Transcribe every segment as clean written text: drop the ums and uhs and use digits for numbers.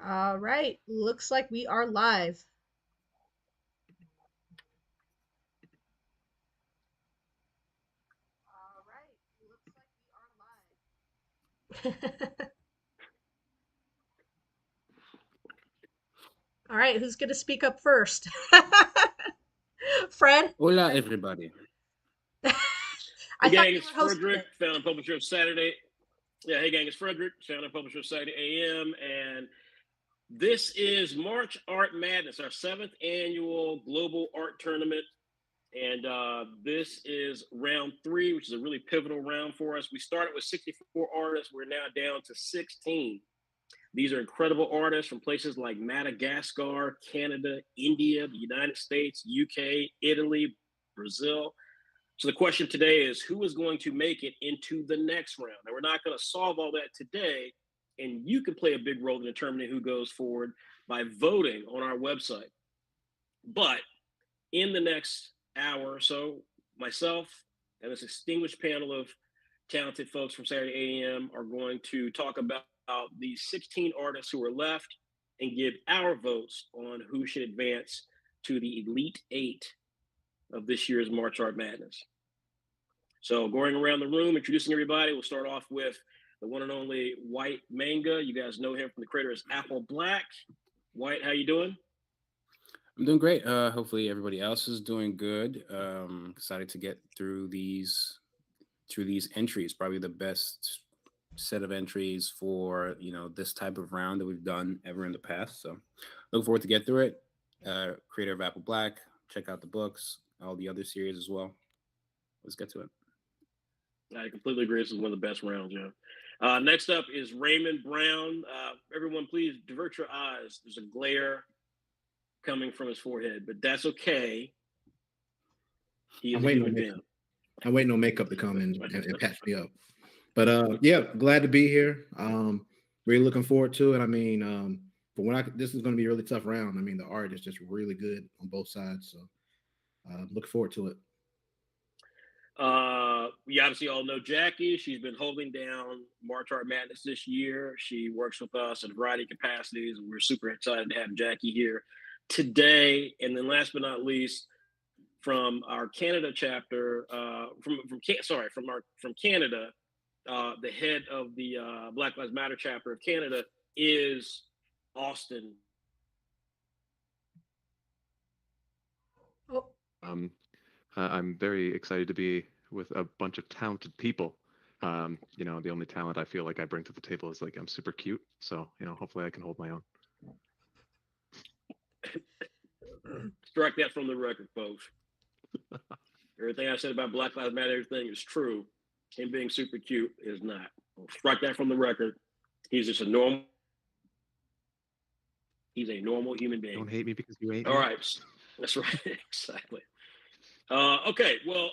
All right, looks like we are live. All right, looks like we are live. All right, who's going to speak up first? Fred? Hola, everybody. I Hey thought gang, you it's were hosting Frederick, it. founder and publisher of Saturday. Yeah, hey gang, it's Frederick, founder and publisher of Saturday AM, and this is March Art Madness, our seventh annual global art tournament, and this is round three, which is a really pivotal round for us. We started with 64 artists; we're now down to 16. These are incredible artists from places like Madagascar, Canada, India, the United States, UK, Italy, Brazil. So the question today is who is going to make it into the next round? Now, we're not going to solve all that today, and you can play a big role in determining who goes forward by voting on our website. But in the next hour or so, myself and this distinguished panel of talented folks from Saturday AM are going to talk about these 16 artists who are left and give our votes on who should advance to the Elite Eight of this year's March Art Madness. So going around the room, introducing everybody, we'll start off with the one and only White Manga. You guys know him from the creator is Apple Black. White, how you doing? I'm doing great. Hopefully, everybody else is doing good. Excited to get through these entries. Probably the best set of entries for this type of round that we've done ever in the past. So, look forward to get through it. Creator of Apple Black. Check out the books, all the other series as well. Let's get to it. I completely agree. This is one of the best rounds, yeah. Next up is Raymond Brown. Everyone, please divert your eyes. There's a glare coming from his forehead, but that's okay. He is I'm a waiting on human makeup. being. I'm waiting on makeup to come and patch me up. But yeah, glad to be here. Really looking forward to it. I mean, but this is going to be a really tough round. I mean, the art is just really good on both sides. So looking forward to it. We obviously all know Jackie. She's been holding down March Art Madness this year. She works with us in a variety of capacities, and we're super excited to have Jackie here today. And then, last but not least, from our Canada chapter, from Canada, the head of the Black Lives Matter chapter of Canada is Austin. Oh, Um, I'm very excited to be with a bunch of talented people. The only talent I feel like I bring to the table is like I'm super cute. So, hopefully I can hold my own. Strike that from the record, folks. Everything I said about Black Lives Matter, everything is true. Him being super cute is not. Strike that from the record. He's just a normal. He's a normal human being. Don't hate me because you hate All me. right, that's right, exactly. Okay, well,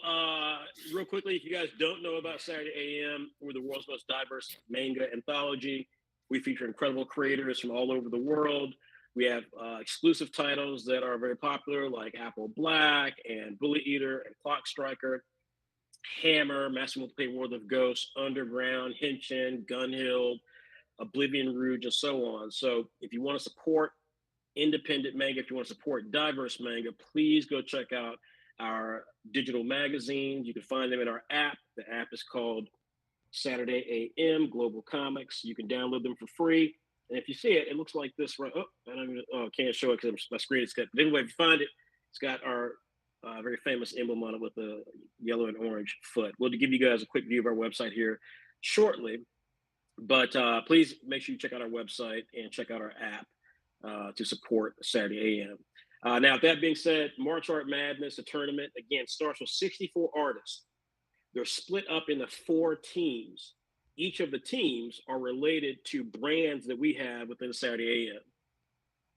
real quickly, if you guys don't know about Saturday AM, we're the world's most diverse manga anthology. We feature incredible creators from all over the world. We have exclusive titles that are very popular, like Apple Black and Bullet Eater and Clock Striker, Hammer, Master Multiplayer World of Ghosts, Underground, Henshin, Gunhild, Oblivion Rouge, and so on. So if you want to support independent manga, if you want to support diverse manga, please go check out our digital magazines. You can find them in our app. The app is called Saturday AM Global Comics. You can download them for free. And if you see it, it looks like this. Right? Oh, I don't even, can't show it because my screen is cut. But anyway, if you find it, it's got our very famous emblem on it with the yellow and orange foot. We'll give you guys a quick view of our website here shortly. But please make sure you check out our website and check out our app to support Saturday AM. Now, that being said, March Art Madness, the tournament, again, starts with 64 artists. They're split up into 4 teams. Each of the teams are related to brands that we have within Saturday AM.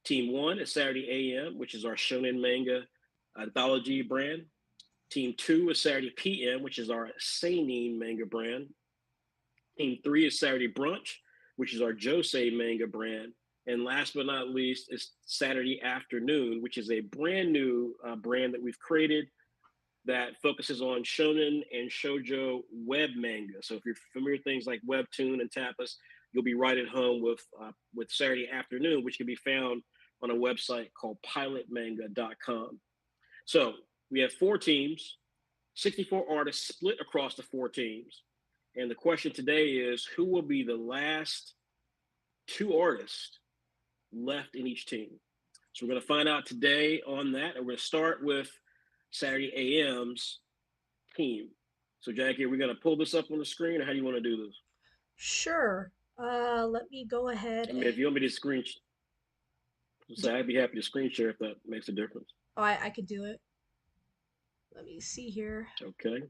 Team 1 is Saturday AM, which is our Shonen Manga Anthology brand. Team 2 is Saturday PM, which is our Seinen Manga brand. Team 3 is Saturday Brunch, which is our Josei Manga brand. And last but not least is Saturday Afternoon, which is a brand new brand that we've created that focuses on shonen and shoujo web manga. So if you're familiar with things like Webtoon and Tapas, you'll be right at home with Saturday Afternoon, which can be found on a website called pilotmanga.com. So we have 4 teams, 64 artists split across the 4 teams. And the question today is, who will be the last 2 artists left in each team? So we're going to find out today on that. And we're going to start with Saturday AM's team. So Jackie, are we going to pull this up on the screen, or how do you want to do this? Sure. Let me go ahead. I mean, if you want me to screen, so I'd be happy to screen share if that makes a difference. Oh, I could do it. Let me see here. Okay.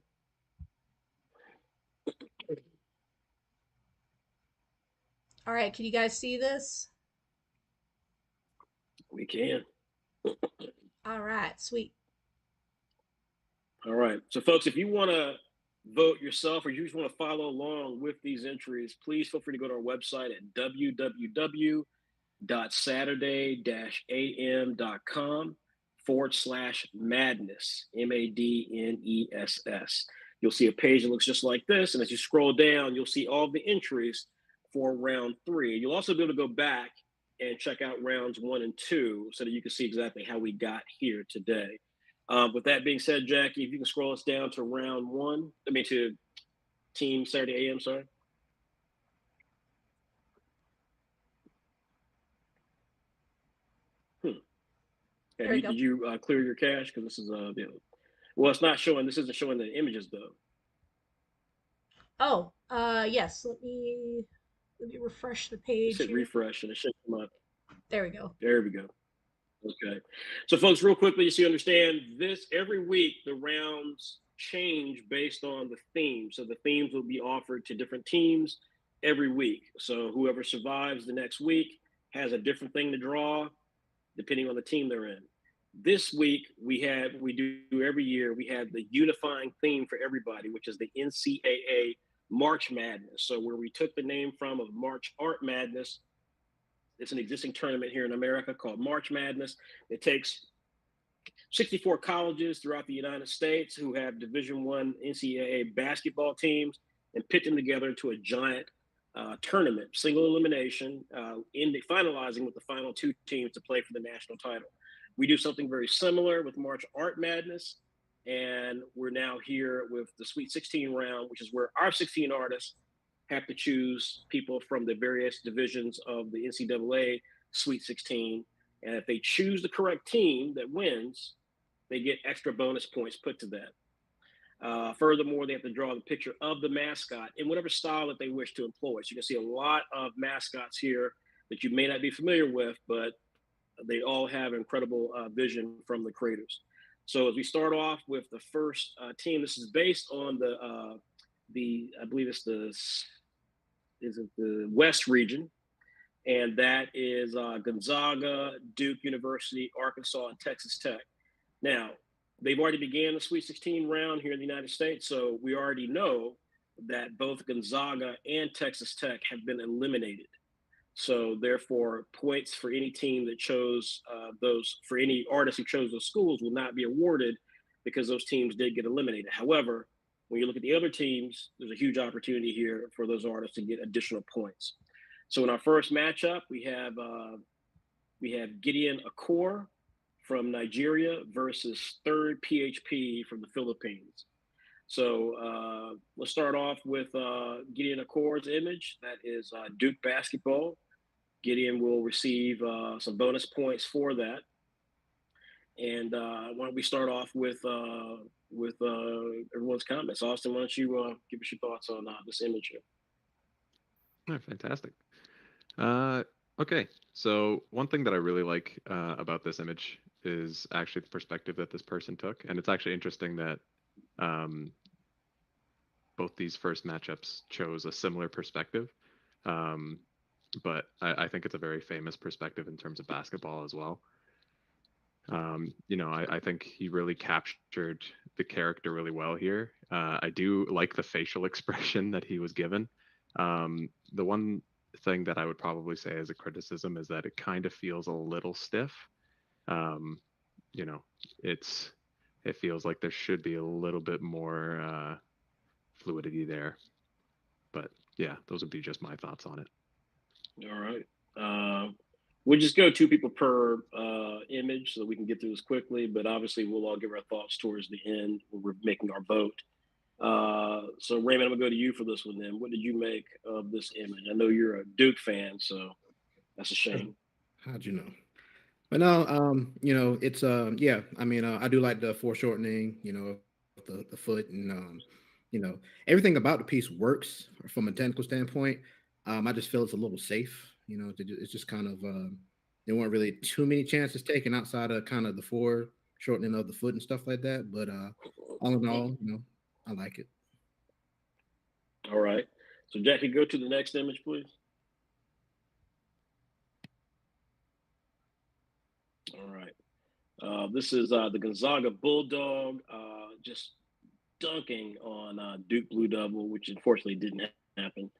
All right, can you guys see this? We can. All right, sweet. All right. So, folks, if you want to vote yourself or you just want to follow along with these entries, please feel free to go to our website at www.saturdayam.com/madness, MADNESS. You'll see a page that looks just like this. And as you scroll down, you'll see all the entries for round 3. You'll also be able to go back and check out rounds 1 and 2 so that you can see exactly how we got here today. With that being said, Jackie, if you can scroll us down to round 1, to Team Saturday AM, sorry. Did you clear your cache? Because this is well, it's not showing. This isn't showing the images though. Oh, yes. Let me refresh the page. Hit refresh and it should come up. There we go. There we go. Okay. So, folks, real quickly, so you understand this, every week the rounds change based on the theme. So the themes will be offered to different teams every week. So whoever survives the next week has a different thing to draw depending on the team they're in. This week we do every year, we have the unifying theme for everybody, which is the NCAA March Madness. So where we took the name from of March Art Madness, it's an existing tournament here in America called March Madness. It takes 64 colleges throughout the United States who have Division I NCAA basketball teams and pit them together into a giant tournament, single elimination, finalizing with the final 2 teams to play for the national title. We do something very similar with March Art Madness, and we're now here with the Sweet 16 round, which is where our 16 artists have to choose people from the various divisions of the NCAA Sweet 16. And if they choose the correct team that wins, they get extra bonus points put to that. Furthermore, they have to draw the picture of the mascot in whatever style that they wish to employ. So you can see a lot of mascots here that you may not be familiar with, but they all have incredible vision from the creators. So as we start off with the first team, this is based on I believe it's the West region, and that is Gonzaga, Duke University, Arkansas, and Texas Tech. Now, they've already began the Sweet 16 round here in the United States, so we already know that both Gonzaga and Texas Tech have been eliminated. So therefore, points for any team that chose for any artist who chose those schools will not be awarded because those teams did get eliminated. However, when you look at the other teams, there's a huge opportunity here for those artists to get additional points. So in our first matchup, we have Gideon Akor from Nigeria versus Third PHP from the Philippines. So let's start off with Gideon Akor's image. That is Duke basketball. Gideon will receive some bonus points for that. And why don't we start off with everyone's comments? Austin, why don't you give us your thoughts on this image here? Oh, fantastic. Okay, so one thing that I really like about this image is actually the perspective that this person took. And it's actually interesting that both these first matchups chose a similar perspective. But I think it's a very famous perspective in terms of basketball as well. I think he really captured the character really well here. I do like the facial expression that he was given. The one thing that I would probably say as a criticism is that it kind of feels a little stiff. It feels like there should be a little bit more fluidity there. But yeah, those would be just my thoughts on it. All right. We'll just go 2 people per image so that we can get through this quickly. But obviously, we'll all give our thoughts towards the end when we're making our vote. So Raymond, I'm gonna go to you for this one. Then, what did you make of this image? I know you're a Duke fan, so that's a shame. How'd you know? But no, it's yeah. I mean, I do like the foreshortening. The foot and everything about the piece works from a technical standpoint. I just feel it's a little safe. It's just kind of there weren't really too many chances taken outside of kind of the foreshortening of the foot and stuff like that. But all in all, I like it. All right. So Jackie, go to the next image, please. All right. This is the Gonzaga Bulldog just dunking on Duke Blue Devil, which unfortunately didn't happen.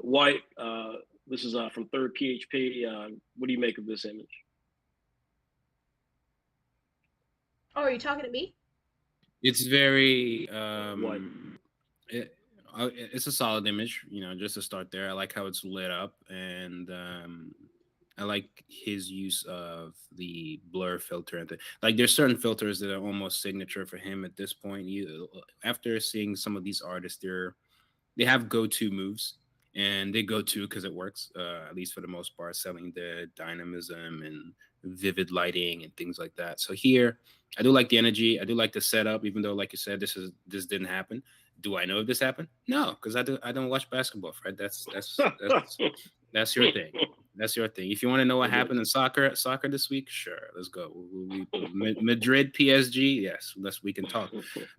White, this is from Third PHP. What do you make of this image? Oh, are you talking to me? It's very White. it's a solid image, just to start there. I like how it's lit up, and I like his use of the blur filter. And like, there's certain filters that are almost signature for him at this point. After seeing some of these artists, they have go-to moves, and they go to because it works, at least for the most part, selling the dynamism and vivid lighting and things like that. So here, I do like the energy. I do like the setup, even though, like you said, this didn't happen. Do I know if this happened? No, because I don't watch basketball, Fred. That's your thing. That's your thing. If you want to know what happened in soccer this week, sure, let's go. Madrid PSG, yes, we can talk.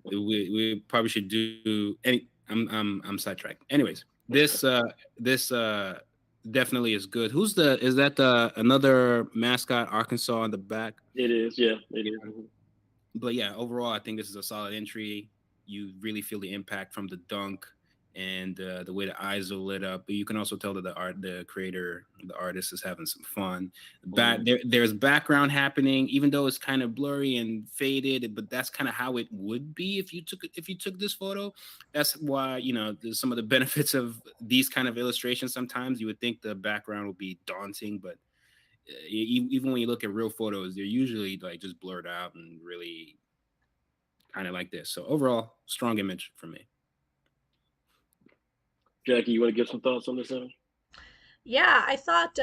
We probably should do any. I'm sidetracked. Anyways, this definitely is good. Is that another mascot, Arkansas, on the back? It is, yeah, it is. But yeah, overall, I think this is a solid entry. You really feel the impact from the dunk and the way the eyes are lit up. But you can also tell that the creator, the artist, is having some fun. There's background happening, even though it's kind of blurry and faded. But that's kind of how it would be if you took this photo. That's why there's some of the benefits of these kind of illustrations. Sometimes you would think the background would be daunting, but even when you look at real photos, they're usually like just blurred out and really kind of like this. So overall, strong image for me. Jackie, you want to give some thoughts on this image? Yeah, I thought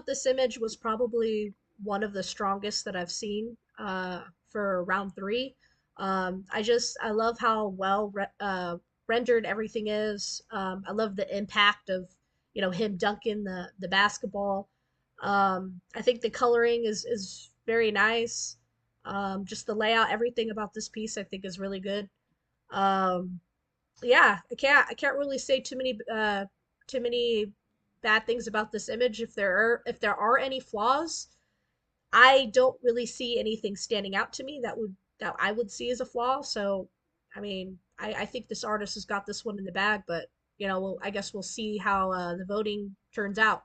this image was probably one of the strongest that I've seen for round 3. I love how well rendered everything is. I love the impact of him dunking the basketball. I think the coloring is very nice. Just the layout, everything about this piece I think is really good. Um, yeah, I can't really say too many bad things about this image. If there are any flaws, I don't really see anything standing out to me that I would see as a flaw. So, I mean, I think this artist has got this one in the bag, but I guess we'll see how the voting turns out.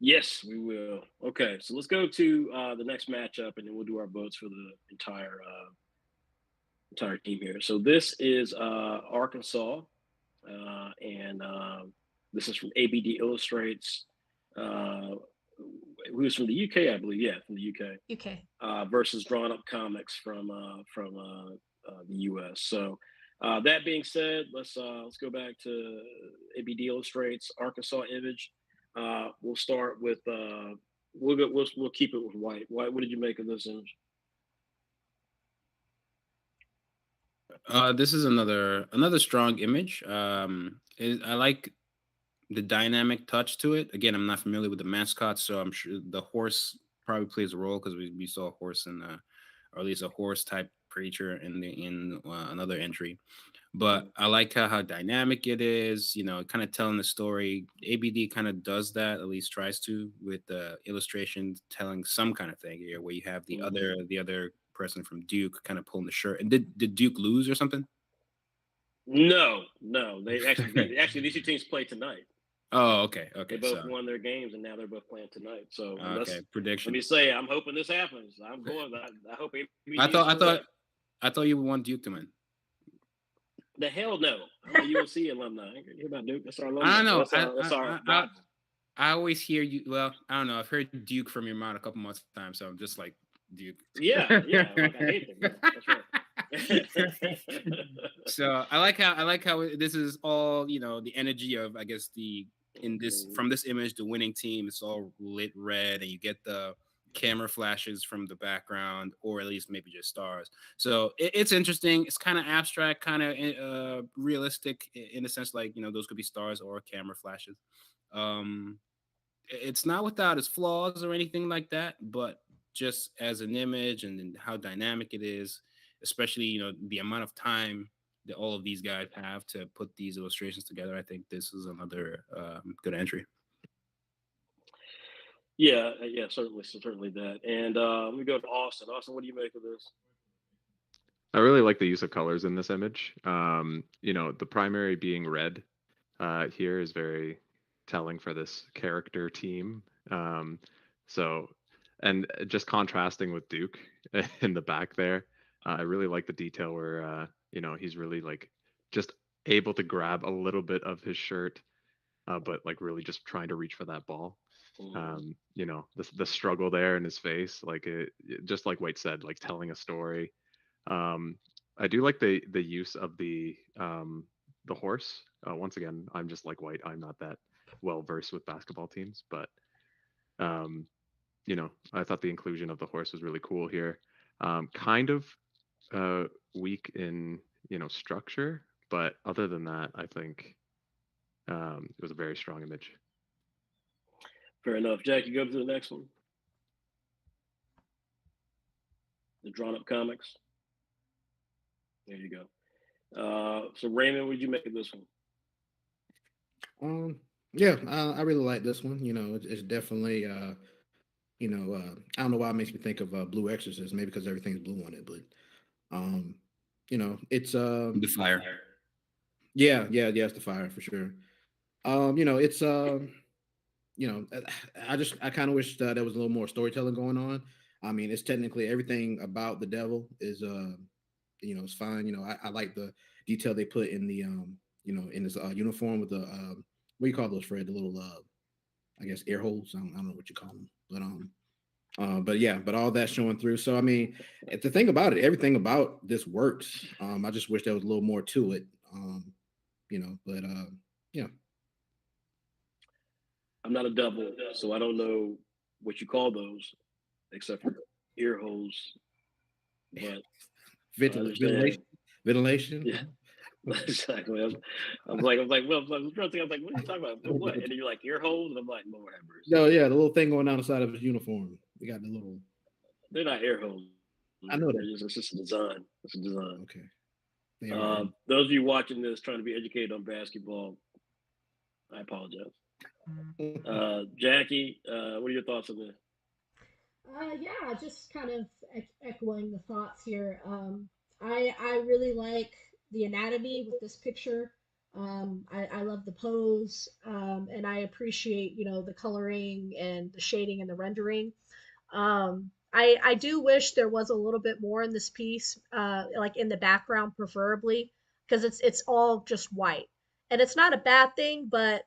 Yes, we will. Okay, so let's go to the next matchup, and then we'll do our votes for the entire team here. So this is Arkansas, and this is from ABD Illustrates, who's from the UK, I believe. Yeah, from the UK. UK. Versus Drawn Up Comics from the US. So that being said, let's go back to ABD Illustrates Arkansas image. We'll start with we'll keep it with White. White, what did you make of this image? This is another strong image. I like the dynamic touch to it. Again, I'm not familiar with the mascot, so I'm sure the horse probably plays a role because we saw a horse or at least a horse type creature in another entry. But I like how dynamic it is, kind of telling the story. ABD kind of does that, at least tries to, with the illustration telling some kind of thing here, where you have the other person from Duke kind of pulling the shirt. And did Duke lose or something? No. They actually these 2 teams play tonight. Oh, okay. They both won their games, and now they're both playing tonight. So prediction. Let me say, I'm hoping this happens. I'm going. I hope. I thought you would want Duke to win. The hell no. I'm a UNC alumni. I hear about Duke. That's our alumni. I don't know. That's our rival. I always hear you. Well, I don't know. I've heard Duke from your mouth a couple months times, so I'm just like Duke. Yeah. Like I hate them. Yeah, that's right. So I like how this is all, the energy of, I guess, from this image, the winning team, it's all lit red, and you get the camera flashes from the background, or at least maybe just stars. So it's interesting. It's kind of abstract, kind of realistic in a sense, like, those could be stars or camera flashes. It's not without its flaws or anything like that, but just as an image and how dynamic it is, especially, the amount of time that all of these guys have to put these illustrations together, I think this is another good entry. Yeah, certainly that. And we go to Austin. Austin, what do you make of this? I really like the use of colors in this image. The primary being red here is very telling for this character team. And just contrasting with Duke in the back there, I really like the detail where he's really like just able to grab a little bit of his shirt, but like really just trying to reach for that ball. The struggle there in his face, like just like White said, like telling a story. I do like the use of the horse. Once again, I'm just like White. I'm not that well versed with basketball teams, but I thought the inclusion of the horse was really cool here. Kind of weak in structure, but other than that, I think it was a very strong image. Fair enough. Jack, you go to the next one. The drawn up comics. There you go. So Raymond, what did you make of this one? Yeah, I really like this one. It's definitely I don't know why it makes me think of Blue Exorcist, maybe because everything's blue on it, but it's The fire. Yeah, it's the fire for sure. It's I kind of wish that there was a little more storytelling going on. I mean, it's technically everything about the devil is it's fine. I like the detail they put in the in his uniform with the what do you call those, Fred? The little I guess air holes. I don't know what you call them, but all that's showing through. So I mean, the thing about it, everything about this works. I just wish there was a little more to it. But yeah. I'm not a devil, so I don't know what you call those, except for ear holes. But ventilation. Yeah, exactly. I was like, well, I was like, what are you talking about? What? And then you're like, ear holes, and I'm like, Lord have mercy. No, yeah, the little thing going down the side of his uniform. We got the little. They're not air holes. I know that. It's just a design. It's a design. Okay. Those of you watching this trying to be educated on basketball, I apologize. Jackie, what are your thoughts on this? Yeah, just kind of echoing the thoughts here. I really like the anatomy with this picture. I love the pose, and I appreciate the coloring and the shading and the rendering. I do wish there was a little bit more in this piece, like in the background, preferably, because it's all just white, and it's not a bad thing, but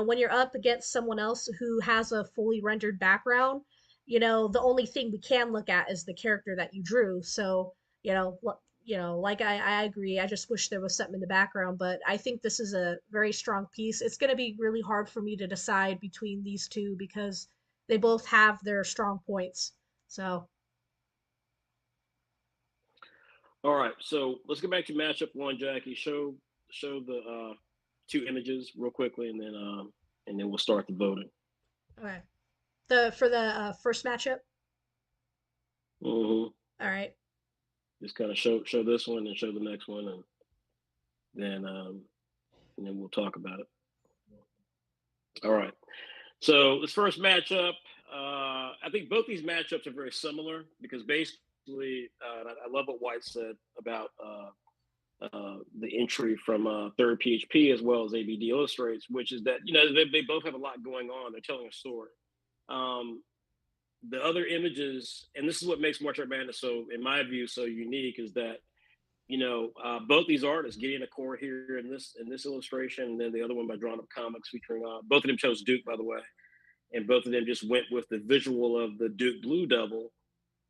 when you're up against someone else who has a fully rendered background, the only thing we can look at is the character that you drew. So like I agree. I just wish there was something in the background, but I think this is a very strong piece. It's going to be really hard for me to decide between these two because they both have their strong points. So, all right. So let's get back to matchup one, Jackie. Show the two images real quickly, and then we'll start the voting. okay. For the first matchup. Mm-hmm. All right. Just kind of show this one and show the next one, and then we'll talk about it. All right. So this first matchup, I think both these matchups are very similar because basically, I love what White said about the entry from Third PHP as well as ABD Illustrates, which is that they both have a lot going on. They're telling a story. The other images, and this is what makes March Art Madness so, in my view, so unique, is that both these artists, Gideon Core here in this illustration, and then the other one by Drawn Up Comics featuring both of them chose Duke, by the way, and both of them just went with the visual of the Duke Blue Devil.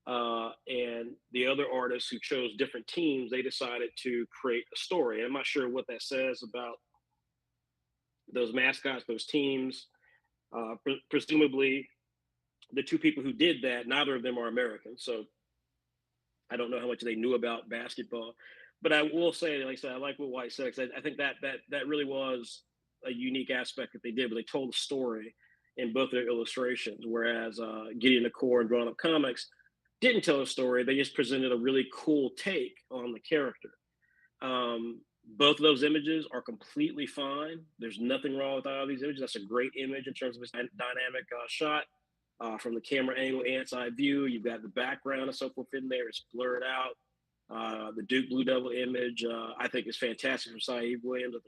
And the other artists who chose different teams, they decided to create a story. I'm not sure what that says about those mascots, those teams. Presumably, the two people who did that, neither of them are American, so I don't know how much they knew about basketball. But I will say, like I said, I like what White said, because I think that really was a unique aspect that they did, but they told a story in both their illustrations, whereas Gideon the Core and Drawn Up Comics didn't tell a story. They just presented a really cool take on the character. Both of those images are completely fine. There's nothing wrong with all of these images. That's a great image in terms of its dynamic shot. From the camera angle and side view, you've got the background and so forth in there. It's blurred out. The Duke Blue Devil image, I think, is fantastic from Saeed Williams. I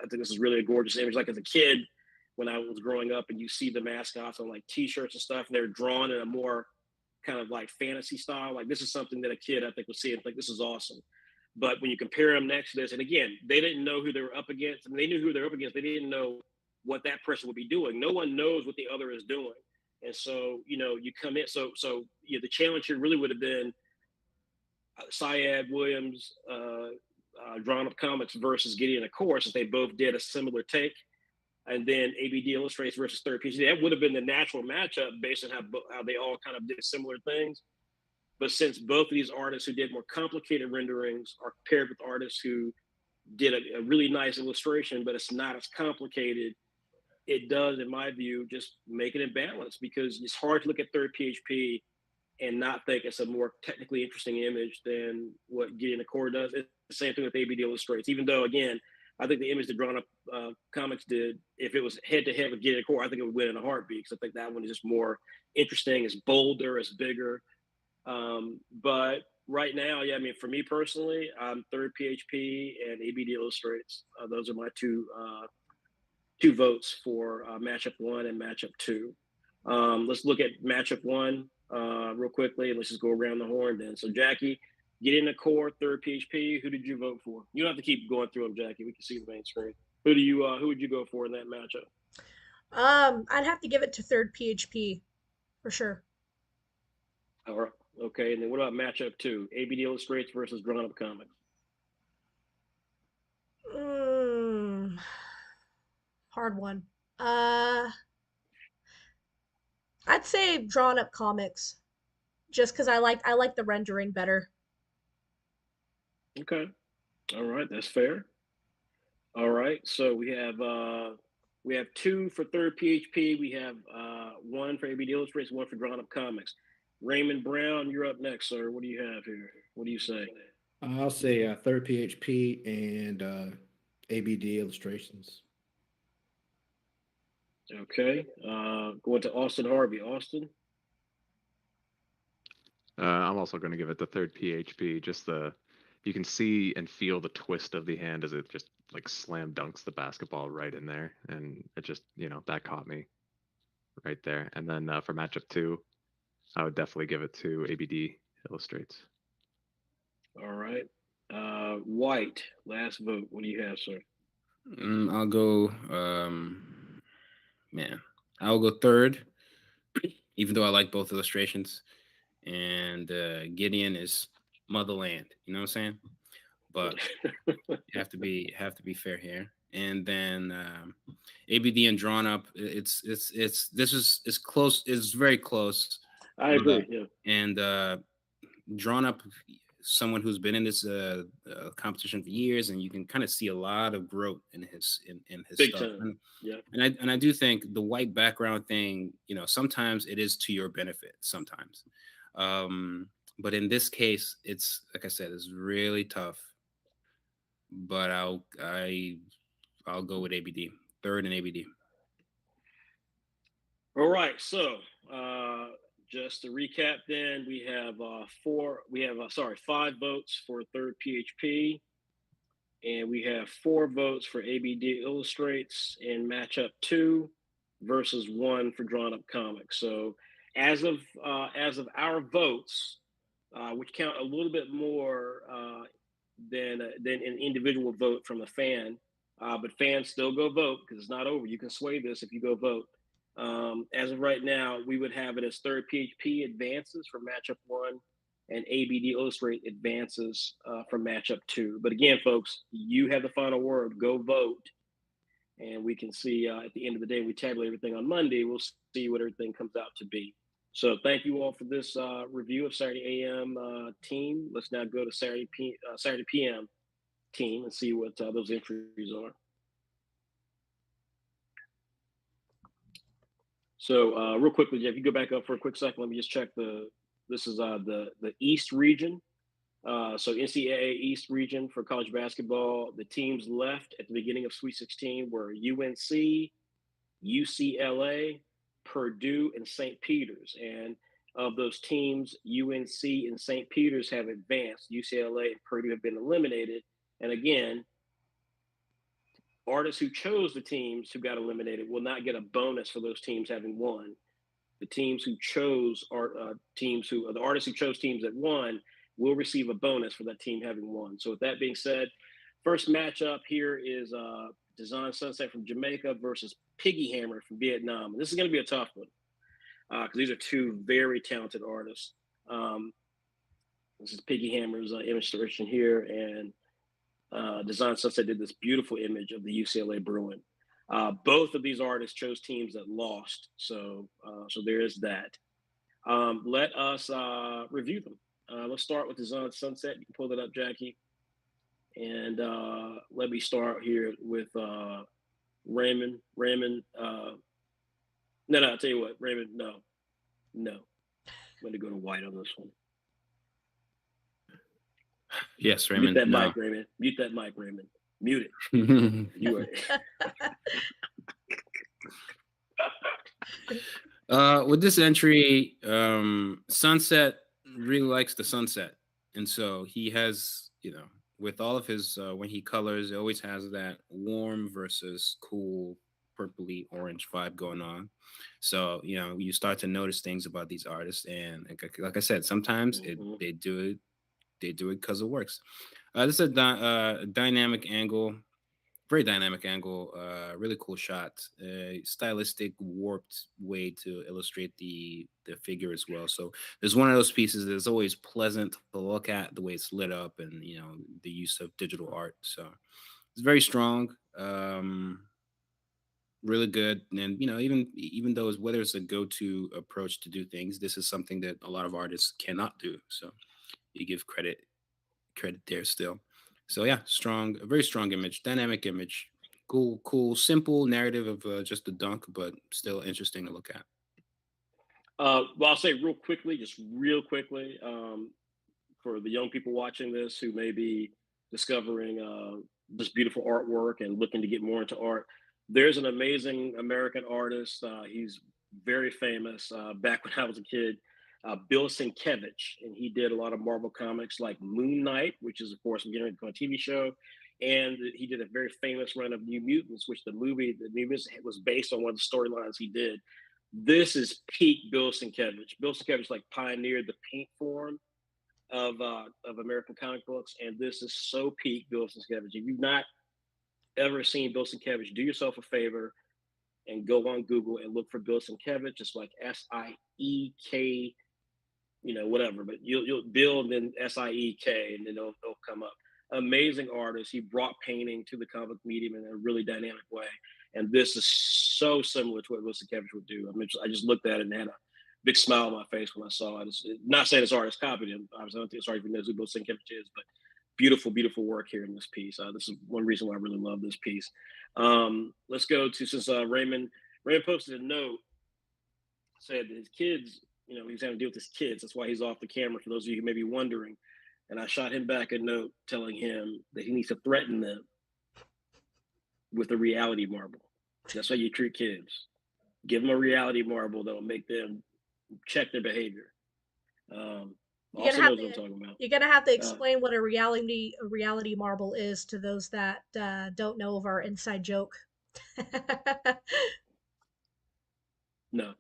think this is really a gorgeous image. Like as a kid, when I was growing up, and you see the mascots on like T-shirts and stuff, and they're drawn in a more kind of like fantasy style. Like this is something that a kid, I think, would see and think this is awesome. But when you compare them next to this, and again, they didn't know who they were up against. I mean, they knew who they were up against. They didn't know what that person would be doing. No one knows what the other is doing. And so, you come in. So the challenge here really would have been Syed Williams, Drawn Up Comics versus Gideon of Course, if they both did a similar take. And then ABD Illustrates versus Third PhD. That would have been the natural matchup based on how they all kind of did similar things. But since both of these artists who did more complicated renderings are paired with artists who did a really nice illustration, but it's not as complicated, it does, in my view, just make it imbalanced, because it's hard to look at Third PHP and not think it's a more technically interesting image than what Gideon Core does. It's the same thing with ABD Illustrates, even though, again, I think the image that Drawn Up Comics did, if it was head-to-head with Gideon Core, I think it would win in a heartbeat, because I think that one is just more interesting, it's bolder, it's bigger. But right now, yeah, I mean, for me personally, I'm Third PHP and ABD Illustrates. Those are my two votes for matchup 1 and matchup 2. Let's look at matchup 1 real quickly, and let's just go around the horn then. So Jackie, Gideon the Core, Third PHP. Who did you vote for? You don't have to keep going through them, Jackie. We can see the main screen. Who would you go for in that matchup? I'd have to give it to Third PHP for sure. All right. Okay, and then what about matchup 2? ABD Illustrates versus Drawn Up Comics. Hard one. I'd say Drawn Up Comics, just because I like the rendering better. Okay. All right, that's fair. All right, so we have 2 for Third PHP. We have 1 for ABD Illustrates, 1 for Drawn Up Comics. Raymond Brown, you're up next, sir. What do you have here? What do you say? I'll say Third PHP and ABD Illustrations. Okay. Going to Austin Harvey. Austin? I'm also going to give it the Third PHP. You can see and feel the twist of the hand as it just like slam dunks the basketball right in there. And it just, that caught me right there. And then for matchup 2, I would definitely give it to ABD Illustrates. All right. White, last vote. What do you have, sir? I'll go, I'll go third, even though I like both illustrations. And Gideon is motherland, you know what I'm saying? But you have to be fair here. And then ABD and Drawn Up, it's close. It's very close. I agree. Yeah. And Drawn Up, someone who's been in this competition for years, and you can kind of see a lot of growth in his Big stuff. time. Yeah. And I do think the white background thing, sometimes it is to your benefit. Sometimes, but in this case, it's like I said, it's really tough. But I'll go with ABD, third and ABD. All right. So just to recap, then we have 5 votes for Third PHP, and we have 4 votes for ABD Illustrates in matchup 2 versus 1 for Drawn Up Comics. So as of our votes, which count a little bit more than an individual vote from a fan. But fans still go vote because it's not over. You can sway this if you go vote. As of right now, we would have it as third PHP advances for matchup 1 and ABD Illustrate advances for matchup 2. But again, folks, you have the final word. Go vote. And we can see at the end of the day, we tabulate everything on Monday. We'll see what everything comes out to be. So thank you all for this review of Saturday AM team. Let's now go to Saturday PM team and see what those entries are. So real quickly, Jeff, you go back up for a quick second. Let me just check this is the East region. So NCAA East region for college basketball. The teams left at the beginning of Sweet 16 were UNC, UCLA, Purdue, and St. Peter's. And of those teams, UNC and St. Peter's have advanced. UCLA and Purdue have been eliminated. And again, artists who chose the teams who got eliminated will not get a bonus for those teams having won. The teams who chose the artists who chose teams that won will receive a bonus for that team having won. So with that being said, first matchup here is Design Sunset from Jamaica versus Piggy Hammer from Vietnam. And this is going to be a tough one because these are two very talented artists. This is Piggy Hammer's illustration here, and Design Sunset did this beautiful image of the UCLA Bruin. Both of these artists chose teams that lost, so there is that. Let us review them. Let's start with Design Sunset. You can pull that up, Jackie. And let me start here with Raymond. Raymond, no, I'll tell you what, Raymond, no. I'm going to go to white on this one. Yes, Raymond. Mute that no. mic, Raymond. Mute that mic, Raymond. Mute it. You are. With this entry, Sunset really likes the sunset, and so he has, with all of his when he colors, it always has that warm versus cool, purpley orange vibe going on. So you start to notice things about these artists, and like I said, sometimes they do it because it works. This is a dynamic angle, very dynamic angle, really cool shot, stylistic, warped way to illustrate the figure as well. So there's one of those pieces that's always pleasant to look at, the way it's lit up, and the use of digital art. So it's very strong, really good. And even though whether it's a go-to approach to do things, this is something that a lot of artists cannot do. So you give credit there still. So yeah, a very strong image, dynamic image, cool, simple narrative of just a dunk, but still interesting to look at. Well, I'll say real quickly, for the young people watching this who may be discovering this beautiful artwork and looking to get more into art, there's an amazing American artist. He's very famous. Back when I was a kid, Bill Sienkiewicz, and he did a lot of Marvel comics like Moon Knight, which is, of course, a TV show, and he did a very famous run of New Mutants, which the New Mutants was based on one of the storylines he did. This is peak Bill Sienkiewicz. Bill Sienkiewicz pioneered the paint form of American comic books, and this is so peak Bill Sienkiewicz. If you've not ever seen Bill Sienkiewicz, do yourself a favor and go on Google and look for Bill Sienkiewicz. It's like SIEK, whatever, but you'll Bill and then SIEK, and then it'll come up. Amazing artist. He brought painting to the comic medium in a really dynamic way, and this is so similar to what Bill Sienkiewicz would do. I just looked at it and had a big smile on my face when I saw it. Not saying this artist copied him. Obviously, I don't think this artist even knows who Bill Sienkiewicz is, but beautiful, beautiful work here in this piece. This is one reason why I really love this piece. Let's go to, since Raymond posted a note, said that his kids, he's having to deal with his kids. That's why he's off the camera, for those of you who may be wondering. And I shot him back a note telling him that he needs to threaten them with a reality marble. That's how you treat kids. Give them a reality marble that'll make them check their behavior. Also knows what I'm talking about. You're gonna have to explain what a reality marble is to those that don't know of our inside joke. No.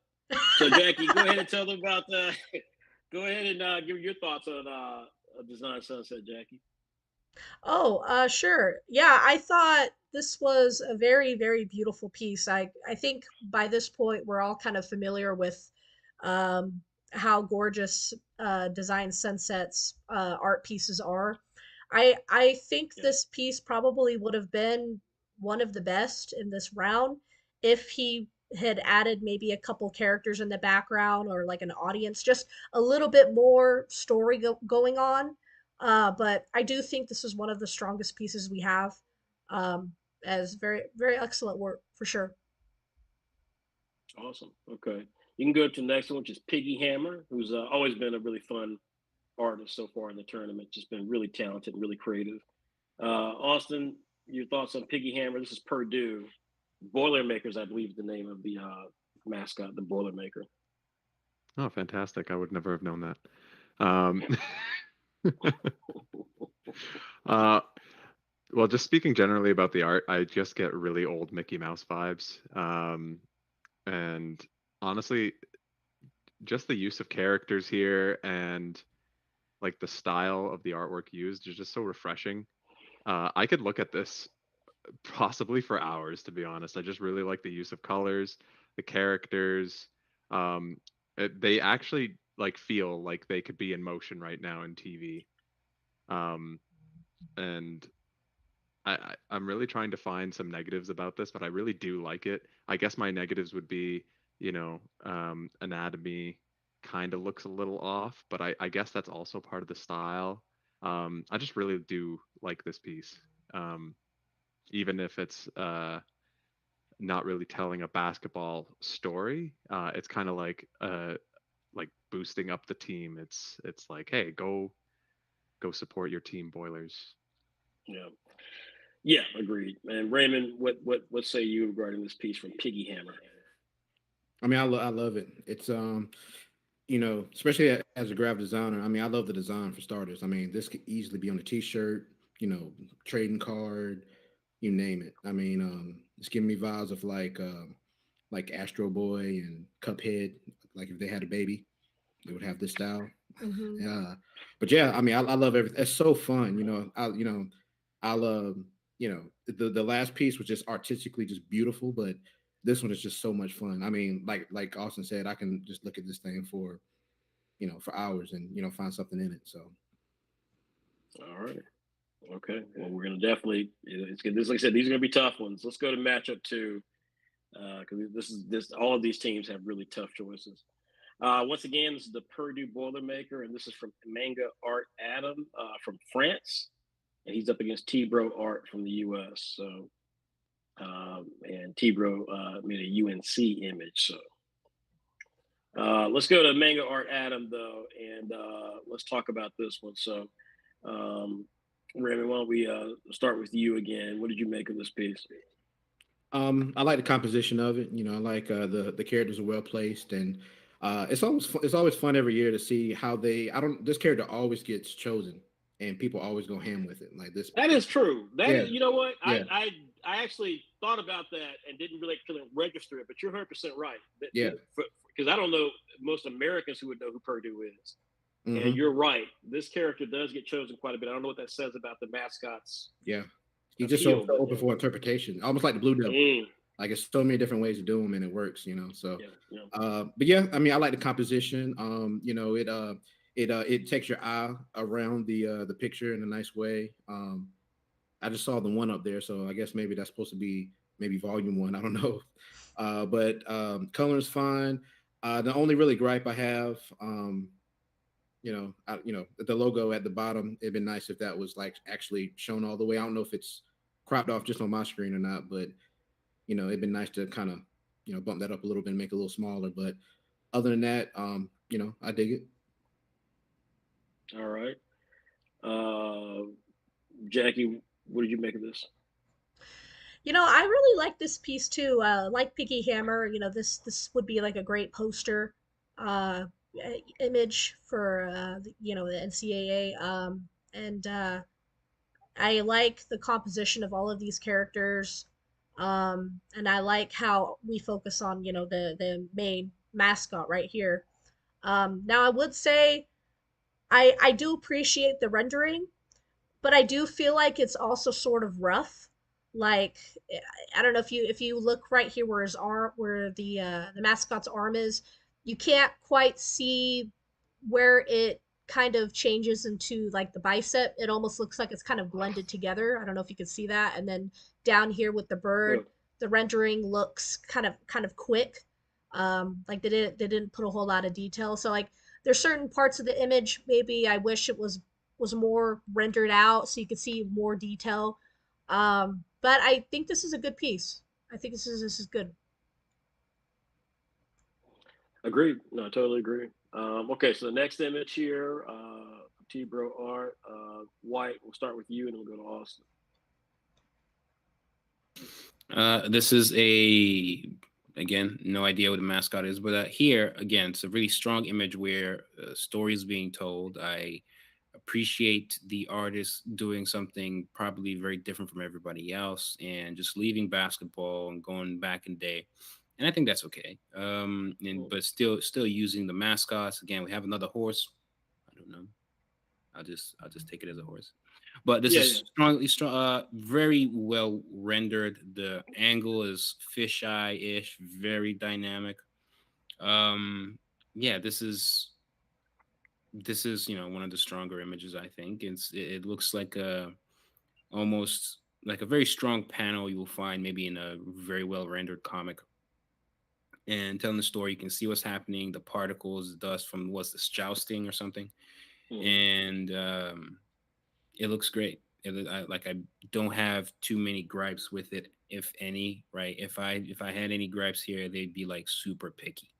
So Jackie, go ahead and tell them about go ahead and give your thoughts on Design Sunset, Jackie. Oh, sure. Yeah, I thought this was a very, very beautiful piece. I think by this point we're all kind of familiar with um, how gorgeous design Sunset's art pieces are. I think Yeah. this piece probably would have been one of the best in this round if he had added maybe a couple characters in the background or like an audience, just a little bit more story going on. But I do think this is one of the strongest pieces we have. Um, as very, very excellent work for sure. Awesome. Okay. You can go to the next one, which is Piggy Hammer, who's always been a really fun artist so far in the tournament. Just been really talented and really creative. Austin, your thoughts on Piggy Hammer? This is Purdue. Boilermakers, I believe, is the name of the mascot, the Boilermaker. Oh, fantastic! I would never have known that. Um, uh, well, just speaking generally about the art, I just get really old Mickey Mouse vibes. And honestly, just the use of characters here and like the style of the artwork used is just so refreshing. I could look at this possibly for hours, to be honest. I just really like the use of colors, the characters. Um, they actually like feel like they could be in motion right now in TV. Um, and I'm really trying to find some negatives about this, but I really do like it. I guess my negatives would be, anatomy kind of looks a little off, but I guess that's also part of the style. I just really do like this piece, even if it's not really telling a basketball story. It's kind of like boosting up the team. It's like, hey, go support your team, Boilers. Yeah. Yeah, agreed. And Raymond, what say you regarding this piece from Piggy Hammer? I mean, I love it. It's especially as a graphic designer. I mean, I love the design for starters. I mean, this could easily be on a T-shirt, trading card, you name it. I mean, it's giving me vibes of like Astro Boy and Cuphead. Like if they had a baby, they would have this style. Hmm. Yeah, but yeah, I mean, I love everything. It's so fun. I love the last piece was just artistically just beautiful, but this one is just so much fun. I mean, like Austin said, I can just look at this thing for for hours and find something in it. So All right. Okay. Well, we're gonna definitely. It's good. This, like I said, these are gonna be tough ones. Let's go to matchup two, because this. All of these teams have really tough choices. Once again, this is the Purdue Boilermaker, and this is from Manga Art Adam from France, and he's up against T-Bro Art from the U.S. So, and T-Bro made a UNC image. So, let's go to Manga Art Adam though, and let's talk about this one. So, um, Remy, why don't we start with you again? What did you make of this piece? I like the composition of it. I like the characters are well placed, and it's always fun every year to see how they. I don't. This character always gets chosen, and people always go ham with it. Like this. That is true. That Yeah, is, you know what? yeah, I actually thought about that and didn't really register it, but you're 100% right. yeah. Because I don't know most Americans who would know who Purdue is. And Hmm. you're right. This character does get chosen quite a bit. I don't know what that says about the mascot's Yeah. He's just appeal, so but open for interpretation, almost like the Blue Devil. mm, Like it's so many different ways to do them, and it works. So, yeah, yeah. but yeah, I mean, I like the composition. It takes your eye around the picture in a nice way. I just saw the one up there, so I guess maybe that's supposed to be maybe volume one. I don't know, but color is fine. The only really gripe I have, the logo at the bottom. It'd been nice if that was like actually shown all the way. I don't know if it's cropped off just on my screen or not, but it'd been nice to kind of bump that up a little bit and make it a little smaller. But other than that, I dig it. All right. Uh, Jackie, what did you make of this? I really like this piece too. Like Piggy Hammer, this would be like a great poster image for the NCAA. And I like the composition of all of these characters. And I like how we focus on the main mascot right here. Now I would say I do appreciate the rendering, but I do feel like it's also sort of rough. Like I don't know if you look right here where his arm, where the mascot's arm is, you can't quite see where it kind of changes into like the bicep. It almost looks like it's kind of blended together. I don't know if you can see that. And then down here with the Yeah. bird, the rendering looks kind of quick. Like they didn't put a whole lot of detail. So like there's certain parts of the image maybe I wish it was more rendered out so you could see more detail. But I think this is a good piece. I think this is good. Agreed. No, I totally agree. Okay, so the next image here, T-Bro Art, White. We'll start with you, and then we'll go to Austin. This is again, no idea what the mascot is, but here again, it's a really strong image where a story is being told. I appreciate the artist doing something probably very different from everybody else and just leaving basketball and going back in day. And I think that's okay. But still using the mascots. Again, we have another horse. I don't know. I'll just take it as a horse. But this is strong, very well rendered. The angle is fisheye-ish, very dynamic. Yeah, this is one of the stronger images. I think it looks like almost like a very strong panel you will find maybe in a very well rendered comic. And telling the story, you can see what's happening, the particles, the dust from what's this jousting or something, and it looks great. I don't have too many gripes with it, if any. Right? If I had any gripes here, they'd be like super picky.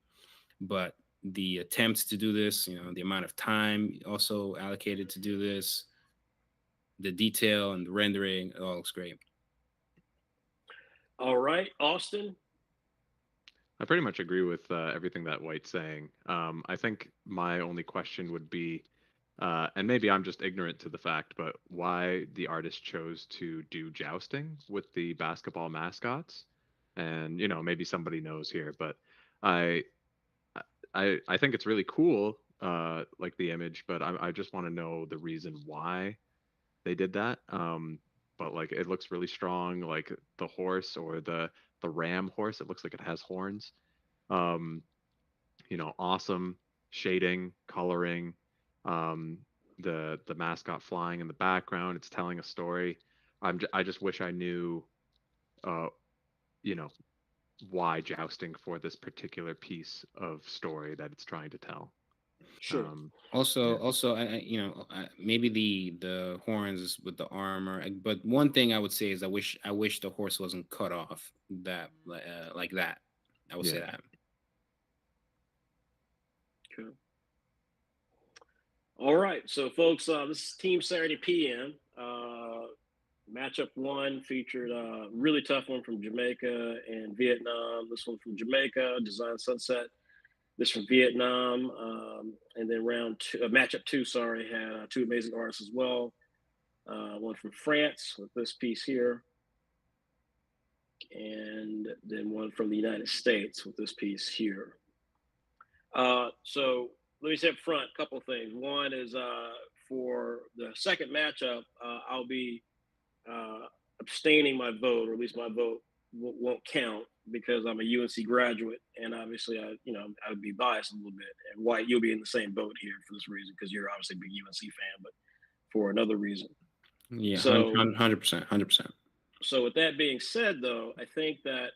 But the attempts to do this, the amount of time also allocated to do this, the detail and the rendering, it all looks great. All right, Austin. I pretty much agree with everything that White's saying. I think my only question would be, and maybe I'm just ignorant to the fact, but why the artist chose to do jousting with the basketball mascots. And maybe somebody knows here, but I I think it's really cool, like the image, but I just want to know the reason why they did that. But like it looks really strong, like the horse or the ram horse. It looks like it has horns. Um, awesome shading, coloring, um, the mascot flying in the background. It's telling a story. I just wish I knew, uh, you know, why jousting for this particular piece of story that it's trying to tell. Sure. Also, maybe the horns with the armor. But one thing I would say is I wish the horse wasn't cut off that like that. I would say that. Okay. All right, so folks, this is Team Saturday PM. Matchup one featured a really tough one from Jamaica and Vietnam. This one from Jamaica, Design Sunset. This from Vietnam, and then matchup two, sorry, had two amazing artists as well. One from France with this piece here, and then one from the United States with this piece here. So let me say up front a couple of things. One is for the second matchup, I'll be abstaining my vote, or at least my vote won't count because I'm a UNC graduate, and obviously I would be biased a little bit. And White, you'll be in the same boat here for this reason because you're obviously a big UNC fan, but for another reason. Yeah, so 100%. So with that being said, though, I think that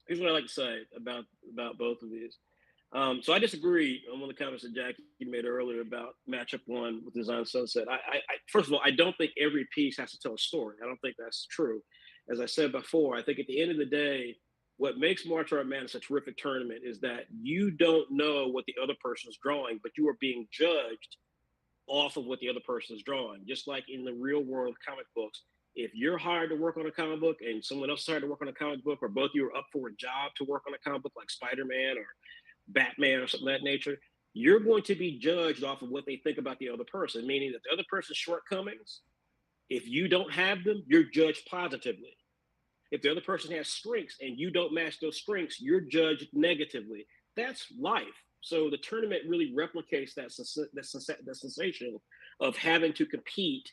here's what I like to say about both of these. So I disagree on one of the comments that Jackie made earlier about matchup one with Design Sunset. I first of all, I don't think every piece has to tell a story. I don't think that's true. As I said before, I think at the end of the day, what makes Martial Art Madness a terrific tournament is that you don't know what the other person is drawing, but you are being judged off of what the other person is drawing. Just like in the real world of comic books, if you're hired to work on a comic book and someone else is hired to work on a comic book, or both of you are up for a job to work on a comic book like Spider-Man or Batman or something of that nature, you're going to be judged off of what they think about the other person, meaning that the other person's shortcomings, if you don't have them, you're judged positively. If the other person has strengths and you don't match those strengths, you're judged negatively. That's life. So the tournament really replicates that sensation of having to compete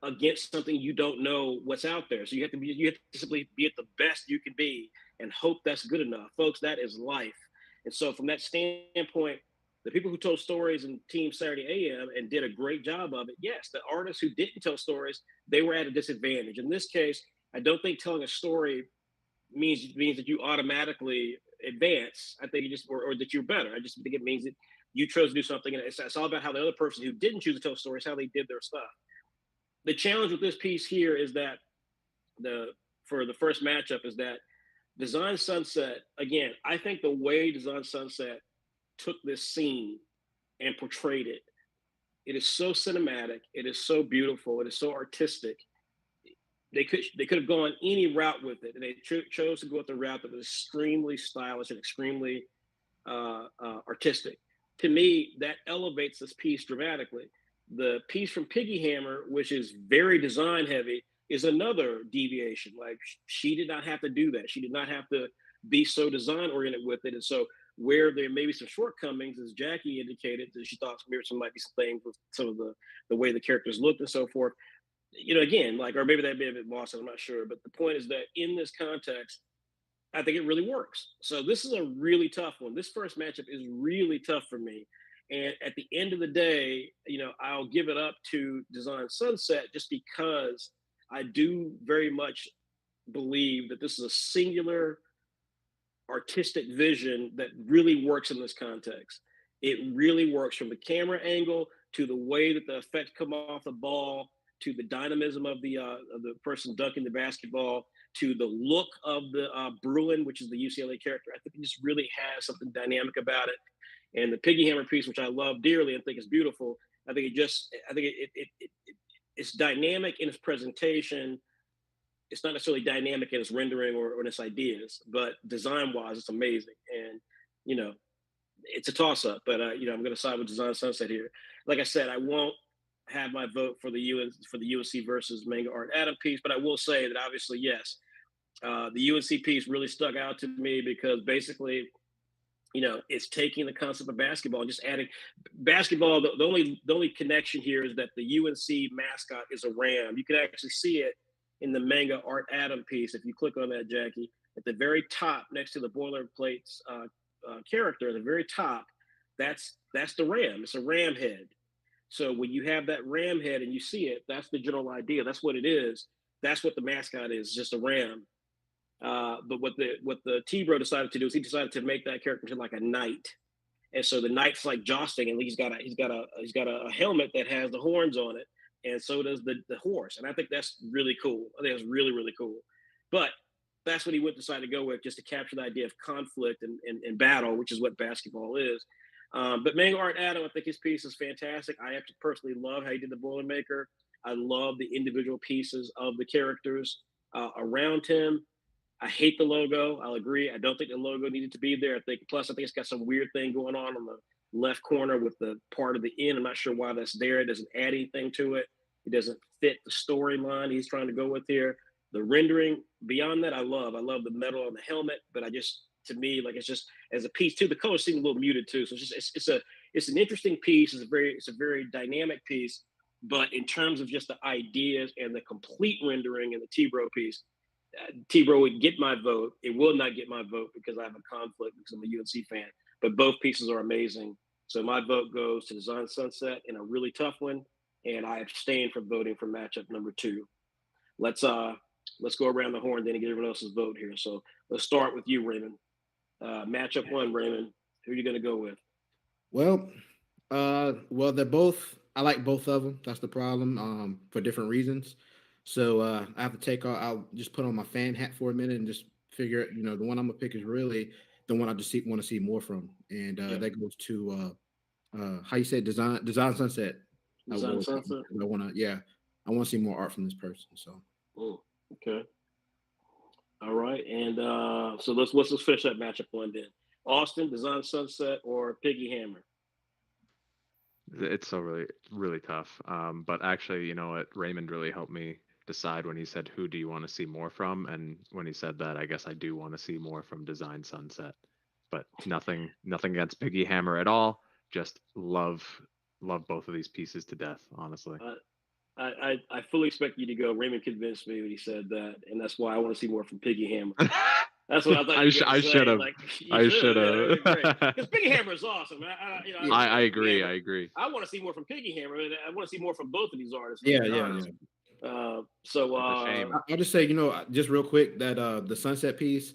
against something you don't know what's out there. So you have to simply be at the best you can be and hope that's good enough, folks. That is life. And so from that standpoint, the people who told stories in Team Saturday AM and did a great job of it, yes. The artists who didn't tell stories, they were at a disadvantage. In this case, I don't think telling a story means that you automatically advance. I think you just or that you're better. I just think it means that you chose to do something, and it's all about how the other person who didn't choose to tell stories, how they did their stuff. The challenge with this piece here is that the for the first matchup is that Design Sunset, again, I think the way Design Sunset took this scene and portrayed it, it is so cinematic, it is so beautiful, it is so artistic. They could have gone any route with it, and they chose to go with the route that was extremely stylish and extremely artistic. To me, that elevates this piece dramatically. The piece from Piggy Hammer, which is very design heavy, is another deviation. Like she did not have to do that. She did not have to be so design oriented with it. And so where there may be some shortcomings, as Jackie indicated, that she thought maybe some might be some things with some of the way the characters looked and so forth. Again, like, or maybe that may have been lost. I'm not sure. But the point is that in this context, I think it really works. So this is a really tough one. This first matchup is really tough for me. And at the end of the day, I'll give it up to Design Sunset just because I do very much believe that this is a singular artistic vision that really works in this context. It really works from the camera angle to the way that the effects come off the ball to the dynamism of the person dunking the basketball to the look of the Bruin, which is the UCLA character. I think it just really has something dynamic about it. And the Piggy Hammer piece, which I love dearly and think is beautiful, I think it's dynamic in its presentation. It's not necessarily dynamic in its rendering or in its ideas, but design-wise, it's amazing. And it's a toss-up, but I'm going to side with Design Sunset here. Like I said, I won't have my vote for the UNC versus Manga Art Adam piece, but I will say that obviously, yes, the UNC piece really stuck out to me because basically, it's taking the concept of basketball and just adding basketball. The only connection here is that the UNC mascot is a ram. You can actually see it in the Manga Art Adam piece. If you click on that, Jackie, at the very top next to the boilerplate's character, at the very top, that's the ram. It's a ram head. So when you have that ram head and you see it, that's the general idea. That's what it is. That's what the mascot is, just a ram. But what the T-Bro decided to do is he decided to make that character into like a knight, and so the knight's like jousting, and he's got a helmet that has the horns on it, and so does the horse, and I think that's really cool. I think that's really really cool. But that's what he decided to go with, just to capture the idea of conflict and battle, which is what basketball is. But Manga Art Adam, I think his piece is fantastic. I have to personally love how he did the Boilermaker. I love the individual pieces of the characters around him. I hate the logo. I'll agree. I don't think the logo needed to be there. I think it's got some weird thing going on the left corner with the part of the N. I'm not sure why that's there. It doesn't add anything to it. It doesn't fit the storyline he's trying to go with here. The rendering beyond that, I love the metal on the helmet, but to me, like, it's just as a piece too. The color seems a little muted too. So it's an interesting piece. It's a very dynamic piece. But in terms of just the ideas and the complete rendering in the T-Bro piece, T-Bro would get my vote. It will not get my vote because I have a conflict because I'm a UNC fan. But both pieces are amazing. So my vote goes to Design Sunset in a really tough one, and I abstain from voting for matchup number 2. Let's go around the horn then and get everyone else's vote here. So let's start with you, Raymond. Matchup 1, Raymond. Who are you going to go with? Well, they're both. I like both of them. That's the problem. For different reasons. So I have to I'll just put on my fan hat for a minute and just figure it. The one I'm gonna pick is really the one I just want to see more from, and that goes to how you say Design Sunset. Design Sunset. I want to see more art from this person. So. Okay. All right, and so let's finish that matchup 1 then. Austin, Design Sunset, or Piggy Hammer? It's so really, really tough. But actually, you know what? Raymond really helped me decide when he said, who do you want to see more from? And when he said that, I guess I do want to see more from Design Sunset. But nothing against Piggy Hammer at all. Just love both of these pieces to death, honestly. I fully expect you to go. Raymond convinced me when he said that, and that's why I want to see more from Piggy Hammer. That's what I thought you were going to say. should have. Like, I should Yeah, have. that'd be great. Because Piggy Hammer is awesome. I agree. Hammer. I agree. I want to see more from Piggy Hammer. I want to see more from both of these artists. Yeah, To be yeah, honest. yeah. It's a shame. I'll just say, just real quick that the Sunset piece,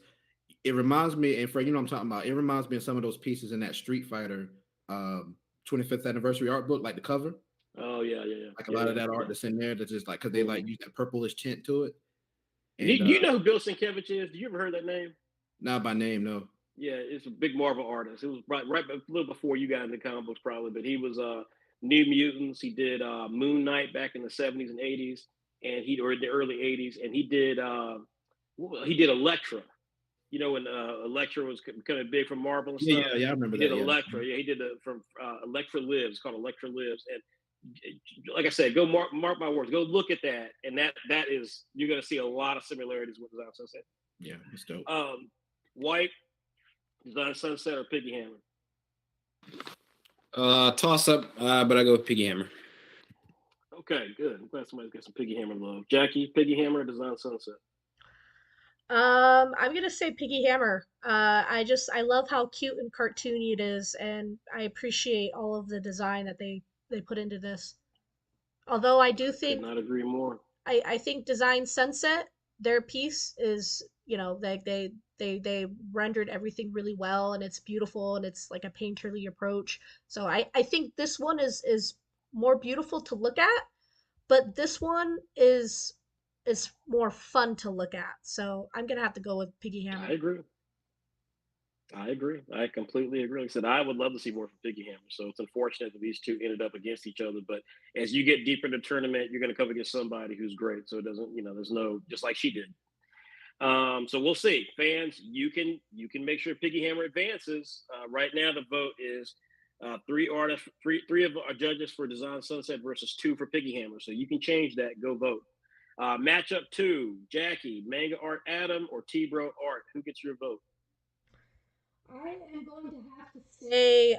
it reminds me, and Fred, what I'm talking about. It reminds me of some of those pieces in that Street Fighter 25th anniversary art book, like the cover. Oh yeah. Like a lot of that art that's in there, that's just like because they like use that purplish tint to it. And, do you know who Bill Sienkiewicz is? Do you ever heard that name? Not by name, no. Yeah, it's a big Marvel artist. It was right a little before you got into comic books, probably. But he was New Mutants. He did Moon Knight back in the 70s and 80s, and or the early 80s, and he did Elektra. When Elektra was becoming big from Marvel and stuff. Yeah, I remember he that. Did Elektra? Yeah, he did from Elektra Lives, called Elektra Lives, and like I said, go mark my words. Go look at that, and that is you're going to see a lot of similarities with Design Sunset. Yeah, it's dope. White, Design Sunset, or Piggy Hammer? Toss up, but I go with Piggy Hammer. Okay, good. I'm glad somebody's got some Piggy Hammer love. Jackie, Piggy Hammer, or Design Sunset? I'm gonna say Piggy Hammer. I love how cute and cartoony it is, and I appreciate all of the design that they put into this. Although I do think Could not agree more. I think Design Sunset, their piece is, they rendered everything really well, and it's beautiful, and it's like a painterly approach. So I think this one is more beautiful to look at, but this one is more fun to look at. So I'm gonna have to go with Piggy Hammer. I agree. I completely agree. Like I said, I would love to see more from Piggy Hammer. So it's unfortunate that these two ended up against each other. But as you get deeper in the tournament, you're going to come against somebody who's great. So it doesn't, there's no, just like she did. So we'll see. Fans, you can make sure Piggy Hammer advances. Right now, the vote is three of our judges for Design Sunset versus 2 for Piggy Hammer. So you can change that. Go vote. Matchup 2, Jackie, Manga Art Adam, or T-Bro Art. Who gets your vote? I am going to have to say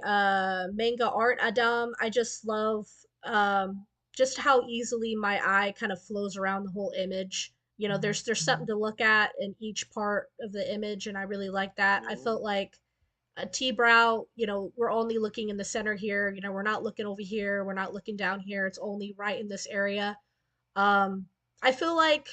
Manga Art Adam. I just love just how easily my eye kind of flows around the whole image. There's something to look at in each part of the image, and I really like that. I felt like a T-Brow, we're only looking in the center here. We're not looking over here. We're not looking down here. It's only right in this area. I feel like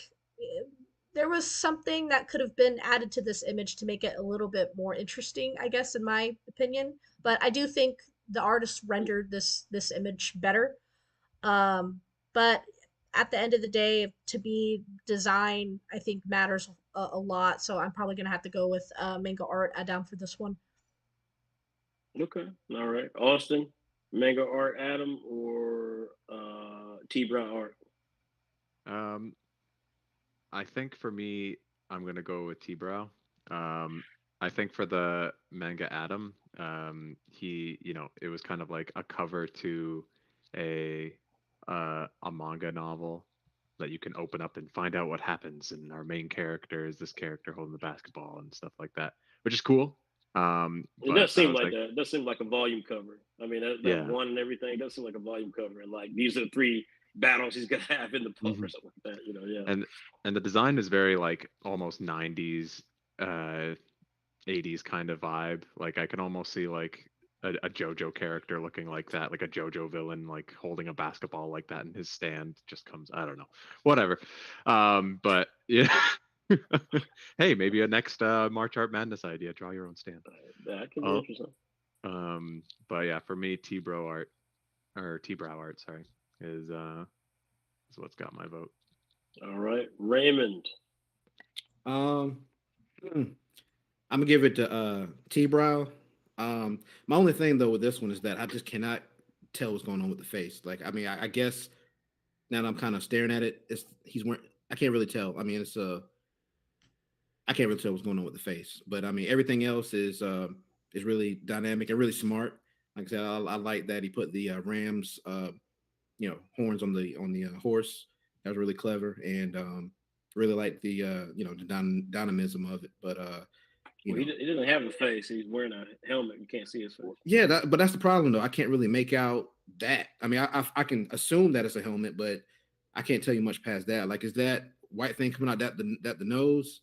there was something that could have been added to this image to make it a little bit more interesting, I guess, in my opinion. But I do think the artist rendered this image better. But at the end of the day, to me, design, I think, matters a lot. So I'm probably gonna have to go with Manga Art Adam for this one. Okay, all right. Austin, Manga Art Adam, or T-Brown Art? I think for me, I'm gonna go with T-Brow. I think for the Manga Adam, he, it was kind of like a cover to a manga novel that you can open up and find out what happens. And our main character is this character holding the basketball and stuff like that, which is cool. It does seem like that. It does seem like a volume cover. I mean, that one and everything, it does seem like a volume cover. And like these are the 3 battles he's gonna have in the book or something like that. Yeah. And the design is very like almost 90s, 80s kind of vibe. Like I can almost see like a JoJo character looking like that, like a JoJo villain, like holding a basketball like that, and his stand just comes. I don't know, whatever. But yeah. Hey, maybe a next March Art Madness idea. Draw your own stand. That could be interesting. But yeah, for me, T-Brow art, sorry, is what's got my vote. All right, Raymond. I'm gonna give it to T-Brow. My only thing though with this one is that I just cannot tell what's going on with the face. Like, I mean, I guess now that I'm kind of staring at it, he's wearing. I can't really tell. I mean, I can't really tell what's going on with the face, but I mean, everything else is really dynamic and really smart. Like I said, I like that he put the Rams, horns on the horse. That was really clever, and really like the the dynamism of it. But he doesn't have a face. He's wearing a helmet. You can't see his face. Yeah, but that's the problem though. I can't really make out that. I mean, I can assume that it's a helmet, but I can't tell you much past that. Like, is that white thing coming out the nose?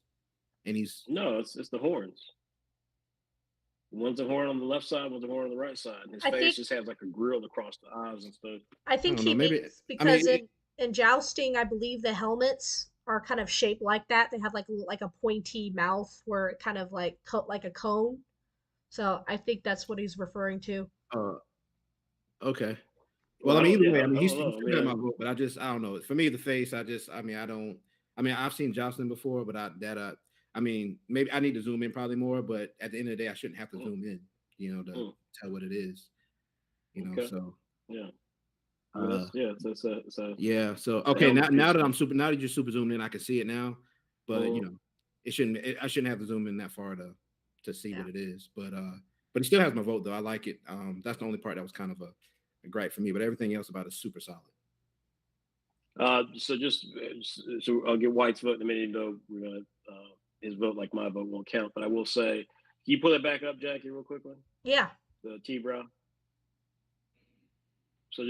And he's No, it's the horns. One's a horn on the left side, one's a horn on the right side. And his I face think just has like a grill across the eyes and stuff. I I think don't he know. Maybe means I mean, because in jousting, I believe the helmets are kind of shaped like that. They have like a pointy mouth where it kind of like cut like a cone. So I think that's what he's referring to. uh, okay. Well, Well, I I mean, don't. either Yeah, way, I mean, I he's don't still know. got my vote, but I don't know. For me, the face, I mean, I don't. I mean, I've seen Jocelyn before, but I mean, maybe I need to zoom in probably more. But at the end of the day, I shouldn't have to zoom in, to tell what it is, Okay. So, Yeah. uh, It's a yeah. So, it's a okay, hell of a now piece. now that you're super zoomed in, I can see it now. But Mhm. I shouldn't have to zoom in that far to see Yeah. what it is. But it still has my vote though. I like it. That's the only part that was kind of a gripe for me. But everything else about it is super solid. So I'll get White's vote in a minute, though we're gonna his vote, like my vote, won't count. But I will say, can you pull that back up, Jackie, real quickly? Yeah. The T-Brow. So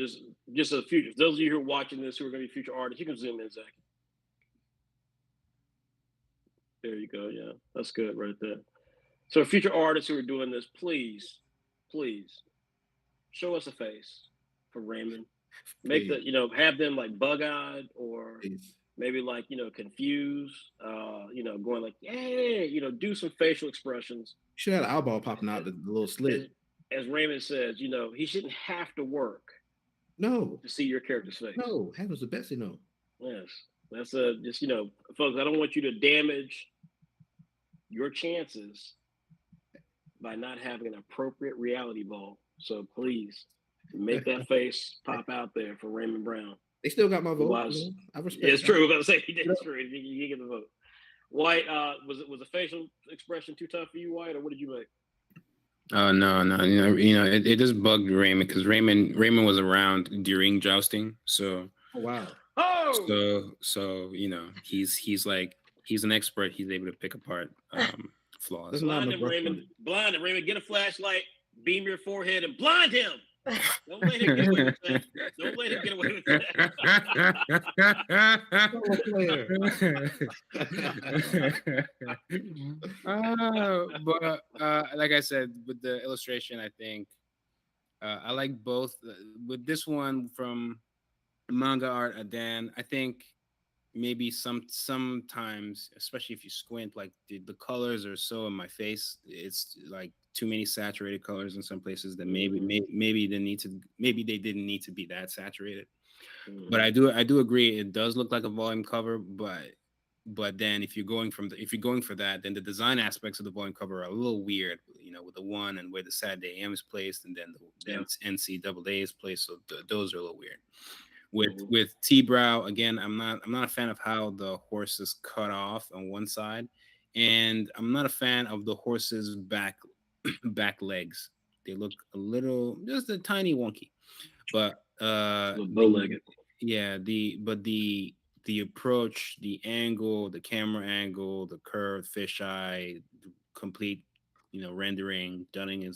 just a future. Those of you who are watching this who are going to be future artists, you can zoom in, Zach. There you go. Yeah, that's good right there. So future artists who are doing this, please show us a face for Raymond. Make Please. have them like bug-eyed or Please. maybe like confused, going like, yeah, do some facial expressions. Should have an eyeball popping out the little slit. As Raymond says, he shouldn't have to work No. to see your character's face. No, heavens to Betsy, no. Yes, that's just folks. I don't want you to damage your chances by not having an appropriate reality ball. So please make that face pop out there for Raymond Brown. They still got my vote. I respect. It's true. I'm gonna say it's true. You get the vote. White, was a facial expression too tough for you, White, or what did you make? No. It just bugged Raymond because Raymond was around during jousting. So wow. So he's an expert. He's able to pick apart flaws. Blind him, Raymond. Get a flashlight, beam your forehead, and blind him. Don't let him get away with that. Don't let him get away with that. But like I said, with the illustration, I think I like both. With this one from Manga Art Adan, I think maybe sometimes, especially if you squint, like the colors are so in my face. It's like too many saturated colors in some places that maybe they didn't need to be that saturated. But I do agree it does look like a volume cover, but then if you're going for that, then the design aspects of the volume cover are a little weird, with the one and where the Saturday AM is placed, and then the NCAA is placed, so those are a little weird. With T-Brow, again, I'm not a fan of how the horse is cut off on one side, and I'm not a fan of the horse's back legs. They look just a tiny wonky, but bow-legged. The approach, the angle, the camera angle, the curved fisheye, complete rendering done in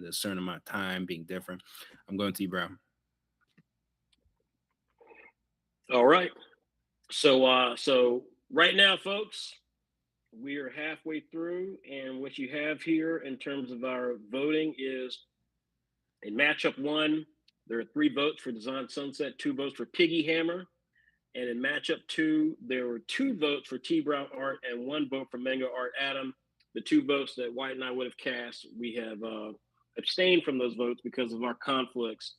a certain amount of time, being different. I'm going T-Brow. All right. So right now, folks, we are halfway through, and what you have here in terms of our voting is in matchup 1, there are 3 votes for Design Sunset, 2 votes for Piggy Hammer, and in matchup 2, there were 2 votes for T-Brow Art and 1 vote for Manga Art Adam. The 2 votes that White and I would have cast, we have abstained from those votes because of our conflicts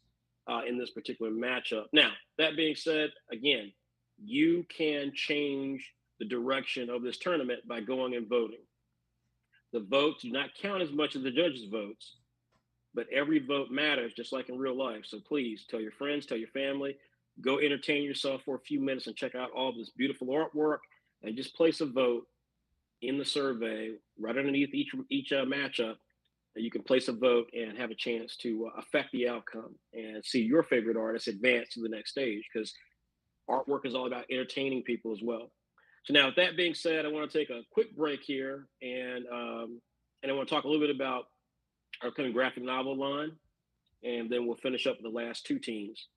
in this particular matchup. Now, that being said, again, you can change the direction of this tournament by going and voting. The votes do not count as much as the judges' votes, but every vote matters, just like in real life. So please tell your friends, tell your family, go entertain yourself for a few minutes and check out all this beautiful artwork, and just place a vote in the survey right underneath each matchup. And you can place a vote and have a chance to affect the outcome and see your favorite artist advance to the next stage, because artwork is all about entertaining people as well. So now, with that being said, I want to take a quick break here, and I want to talk a little bit about our upcoming graphic novel line, and then we'll finish up with the last 2 teams.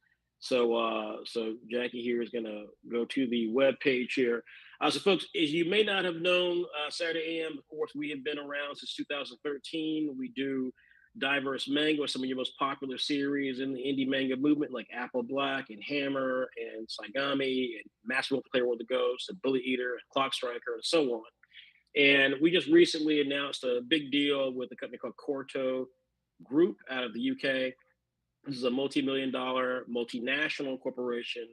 So Jackie here is going to go to the web page here. So, folks, as you may not have known, Saturday AM, of course, we have been around since 2013. We do diverse manga, some of your most popular series in the indie manga movement, like Apple Black and Hammer and Saigami and Master Multiplayer World of Ghosts and Bully Eater and Clock Striker and so on. And we just recently announced a big deal with a company called Quarto Group out of the UK. This is a multi-million-dollar multinational corporation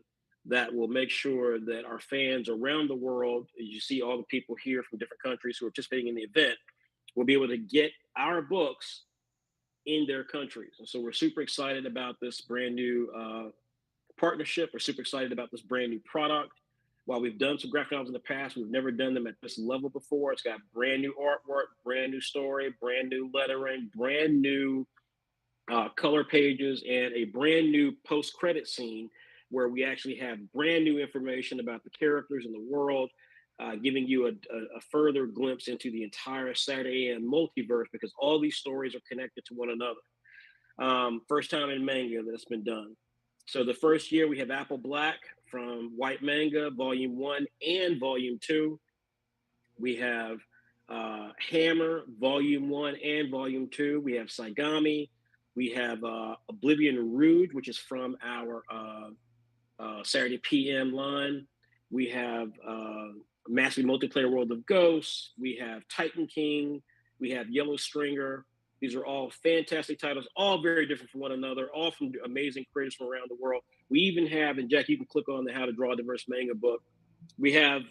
that will make sure that our fans around the world, as you see all the people here from different countries who are participating in the event, will be able to get our books in their countries. And so we're super excited about this brand new partnership. We're super excited about this brand new product. While we've done some graphic novels in the past, we've never done them at this level before. It's got brand new artwork, brand new story, brand new lettering, brand new color pages, and a brand new post-credit scene where we actually have brand new information about the characters in the world, giving you a further glimpse into the entire Saturday AM multiverse, because all these stories are connected to one another. First time in manga that's been done. So the first year we have Apple Black from White Manga, Volume 1 and Volume 2. We have Hammer, Volume 1 and Volume 2. We have Saigami. We have Oblivion Rouge, which is from our Saturday PM line. We have Massively Multiplayer World of Ghosts. We have Titan King. We have Yellow Stringer. These are all fantastic titles, all very different from one another, all from amazing creators from around the world. We even have, and Jack, you can click on the How to Draw a Diverse Manga book. We have,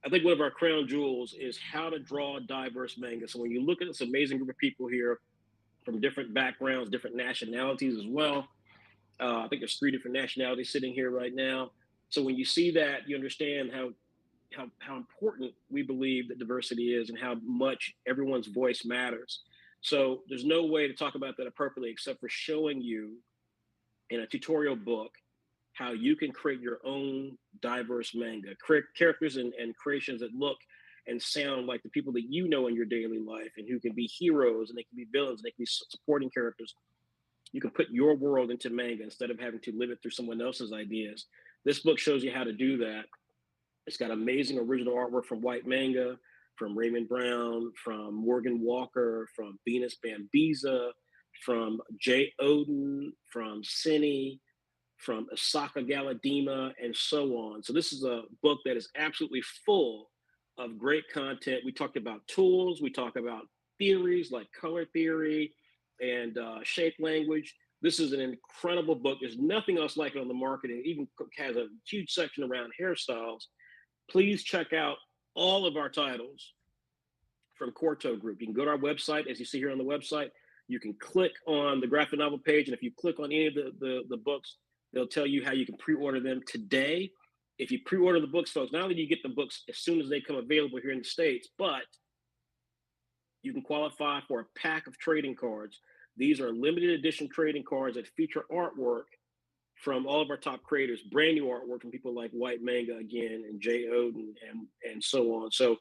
I think one of our crown jewels is How to Draw Diverse Manga. So when you look at this amazing group of people here from different backgrounds, different nationalities as well. I think there's 3 different nationalities sitting here right now. So when you see that, you understand how important we believe that diversity is and how much everyone's voice matters. So there's no way to talk about that appropriately except for showing you in a tutorial book how you can create your own diverse manga, characters and creations that look and sound like the people that you know in your daily life, and who can be heroes and they can be villains and they can be supporting characters. You can put your world into manga instead of having to live it through someone else's ideas. This book shows you how to do that. It's got amazing original artwork from White Manga, from Raymond Brown, from Morgan Walker, from Venus Bambiza, from Jay Oden, from Cine, from Asaka Galadima, and so on. So this is a book that is absolutely full of great content. We talked about tools. We talk about theories like color theory and shape language. This is an incredible book. There's nothing else like it on the market. It even has a huge section around hairstyles. Please check out all of our titles from Quarto Group. You can go to our website, as you see here on the website. You can click on the graphic novel page, and if you click on any of the books, they'll tell you how you can pre-order them today. If you pre-order the books, folks, not only do you get the books as soon as they come available here in the States, but you can qualify for a pack of trading cards. These are limited edition trading cards that feature artwork from all of our top creators, brand new artwork from people like White Manga again, and Jay Oden, and so on. So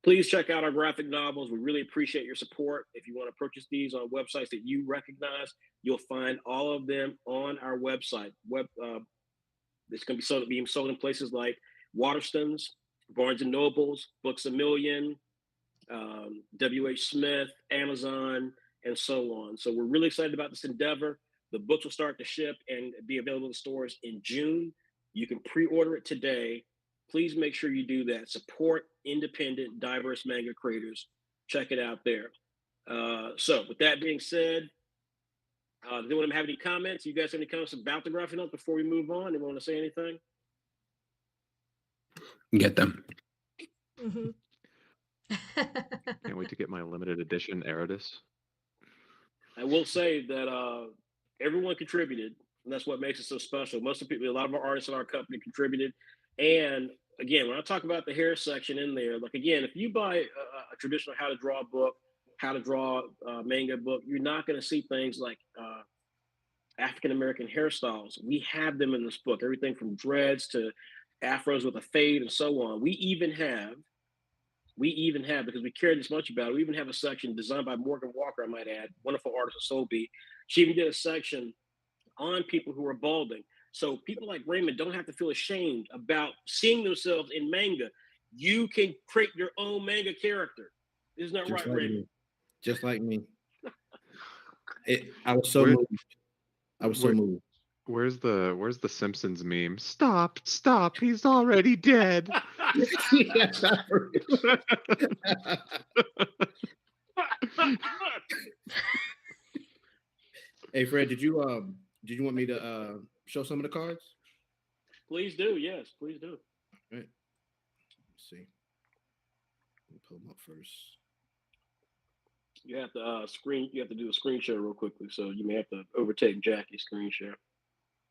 please check out our graphic novels. We really appreciate your support. If you want to purchase these on websites that you recognize, you'll find all of them on our website. It's going to be being sold in places like Waterstones, Barnes & Nobles, Books A Million, W.H. Smith, Amazon, and so on. So we're really excited about this endeavor. The books will start to ship and be available in stores in June. You can pre-order it today. Please make sure you do that. Support independent, diverse manga creators. Check it out there. So with that being said, does anyone have any comments? You guys have any comments about the graphic note before we move on? Anyone want to say anything? Get them. Mm-hmm. Can't wait to get my limited edition Eridus. I will say that everyone contributed, and that's what makes it so special. Most of the people, a lot of our artists in our company contributed. And again, when I talk about the hair section in there, like again, if you buy a traditional how to draw book, how to draw manga book, you're not going to see things like African-American hairstyles. We have them in this book, everything from dreads to afros with a fade and so on. We even have, because we care this much about it, we even have a section designed by Morgan Walker, I might add, wonderful artist of Soul Beat. She even did a section on people who are balding. So people like Raymond don't have to feel ashamed about seeing themselves in manga. You can create your own manga character. Isn't that Just right, like Raymond? me. Just like me. I was so Where- moved. I was so where- moved. Where's the Simpsons meme? Stop, stop, he's already dead. Yes, I heard it. Hey Fred, did you want me to show some of the cards? Please do. Yes, please do. All right. Let's see. Let me pull them up first. You have to You have to do a screen share real quickly. So you may have to overtake Jackie's screen share.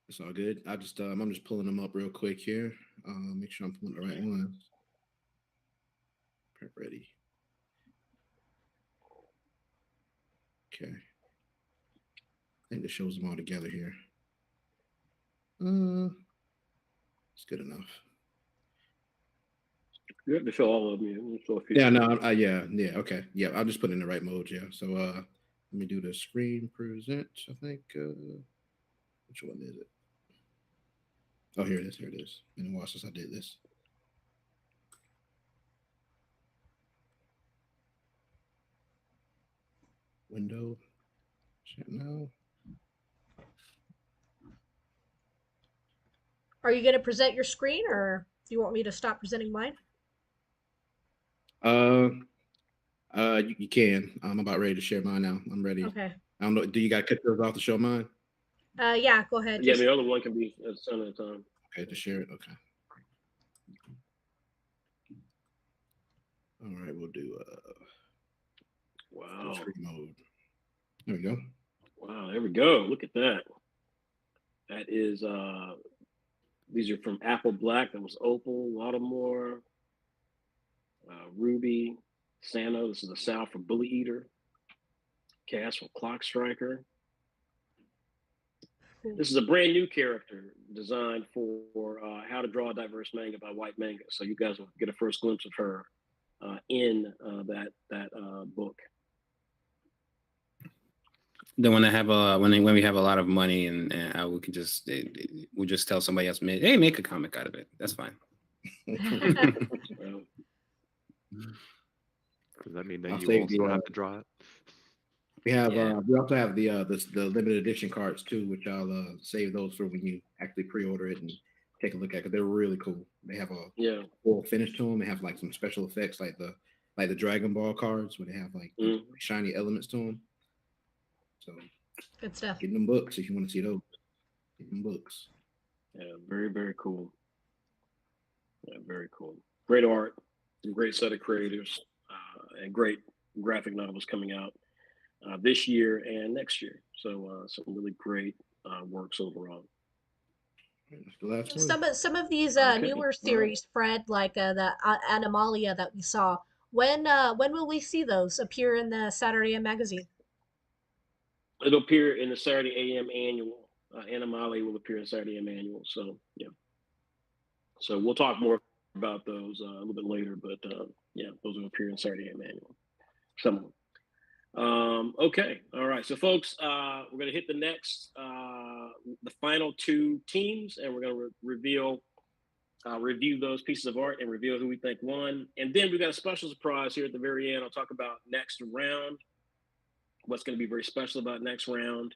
It's all good. I'm just pulling them up real quick here. Make sure I'm pulling the right ones. Prep ready. Okay. I think this shows them all together here. It's good enough. You have to show all of them. You show a few. Yeah, no, yeah, okay. Yeah, I'm just putting in the right mode, yeah. So let me do the screen present, I think. Which one is it? Oh, here it is. Been a while since I did this. Window. Check now. Are you going to present your screen, or do you want me to stop presenting mine? You can. I'm about ready to share mine now. I'm ready. Okay. I don't know. Do you got to cut those off to show mine? Yeah, go ahead. Yeah, the other one can be at some of the time. Okay, to share it. Okay. All right, we'll do Wow. screen mode. There we go. Wow, there we go. Look at that. That is these are from Apple Black. That was Opal, Lattimore, Ruby, Sano. This is a Sal for Bully Eater. Cass for Clock Striker. This is a brand new character designed for How to Draw a Diverse Manga by White Manga. So you guys will get a first glimpse of her in that book. Then when I have when we have a lot of money and we can just we'll just tell somebody else, hey, make a comic out of it. That's fine. Does that mean that I'll you save also the, have to draw it? We have Yeah. we also have the limited edition cards too, which I'll save those for when you actually pre-order it and take a look at, because they're really cool. They have a full finish to them. They have like some special effects like the Dragon Ball cards where they have like shiny elements to them. So Good stuff. get them books if you want to see those. Get them books. Yeah, very, very cool. Yeah, very cool. Great art, great set of creators, and great graphic novels coming out this year and next year. So some really great works overall. The last one. Some of these Okay. newer series, Fred, like the Animalia that we saw. When will we see those appear in the Saturday magazine? It'll appear in the Saturday AM annual. Animale will appear in Saturday AM annual. So yeah. So we'll talk more about those a little bit later, but yeah, those will appear in Saturday AM annual. Some. Okay. All right. So folks, we're gonna hit the next the final two teams, and we're gonna review those pieces of art and reveal who we think won. And then we got a special surprise here at the very end. I'll talk about next round, what's going to be very special about next round.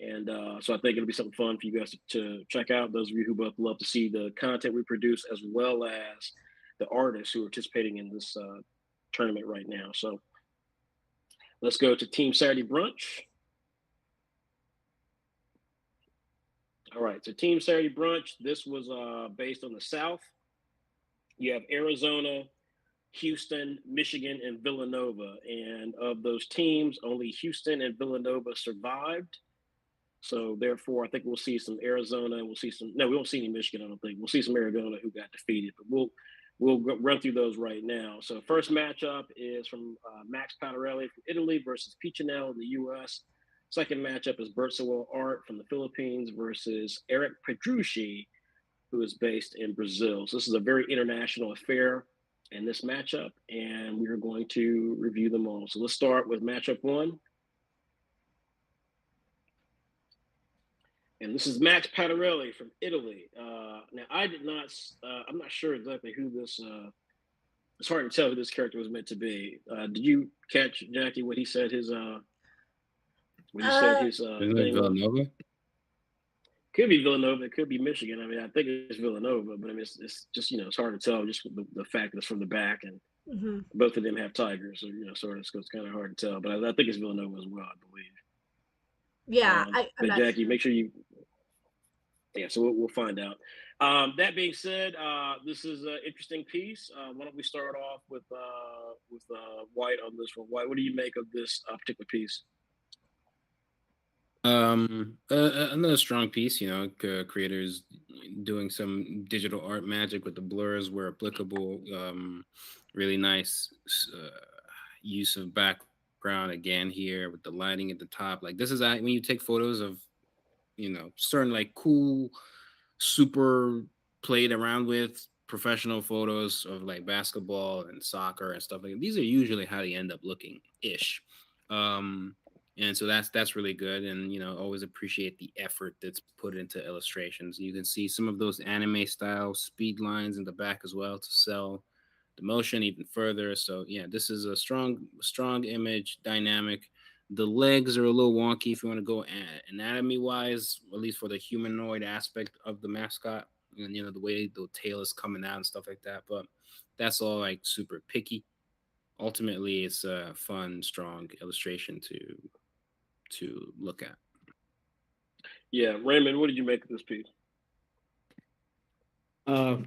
And so I think it'll be something fun for you guys to check out. Those of you who both love to see the content we produce, as well as the artists who are participating in this tournament right now. So let's go to Team Saturday Brunch. All right, so Team Saturday Brunch, this was based on the South. You have Arizona, Houston, Michigan, and Villanova. And of those teams, only Houston and Villanova survived. So therefore, I think we'll see some Arizona, and we won't see any Michigan, I don't think. We'll see some Arizona who got defeated, but we'll run through those right now. So first matchup is from Max Patarelli from Italy versus Pichinell in the U.S. Second matchup is Bertzowel Art from the Philippines versus Eric Pedrucci, who is based in Brazil. So this is a very international affair in this matchup, and we are going to review them all. So let's start with matchup one. And this is Max Patarelli from Italy. Now, I did not. I'm not sure exactly who this. It's hard to tell who this character was meant to be. Did you catch Jackie what he said his what he said Uh, his Isn't it thing was? Villanova? Could be Villanova. It could be Michigan. I mean, I think it's Villanova, but I mean, it's just it's hard to tell just with the fact that it's from the back, and mhm. both of them have tigers, so sort of. So it's kind of hard to tell. But I think it's Villanova as well, I believe. Yeah, I'm But not Jackie, sure. make sure you. Yeah, so we'll find out. That being said, this is an interesting piece. Why don't we start off with White on this one? White, what do you make of this particular piece? Another strong piece. Creators doing some digital art magic with the blurs where applicable. Really nice use of background again here with the lighting at the top. Like this is when you take photos of certain like cool, super played around with professional photos of like basketball and soccer and stuff like that. These are usually how they end up looking ish. Um, and so that's really good. And always appreciate the effort that's put into illustrations. You can see some of those anime style speed lines in the back as well to sell the motion even further. So yeah, this is a strong image, dynamic. The legs are a little wonky if you want to go anatomy wise, at least for the humanoid aspect of the mascot, and the way the tail is coming out and stuff like that. But that's all like super picky. Ultimately, it's a fun, strong illustration to look at. Yeah, Raymond, what did you make of this piece?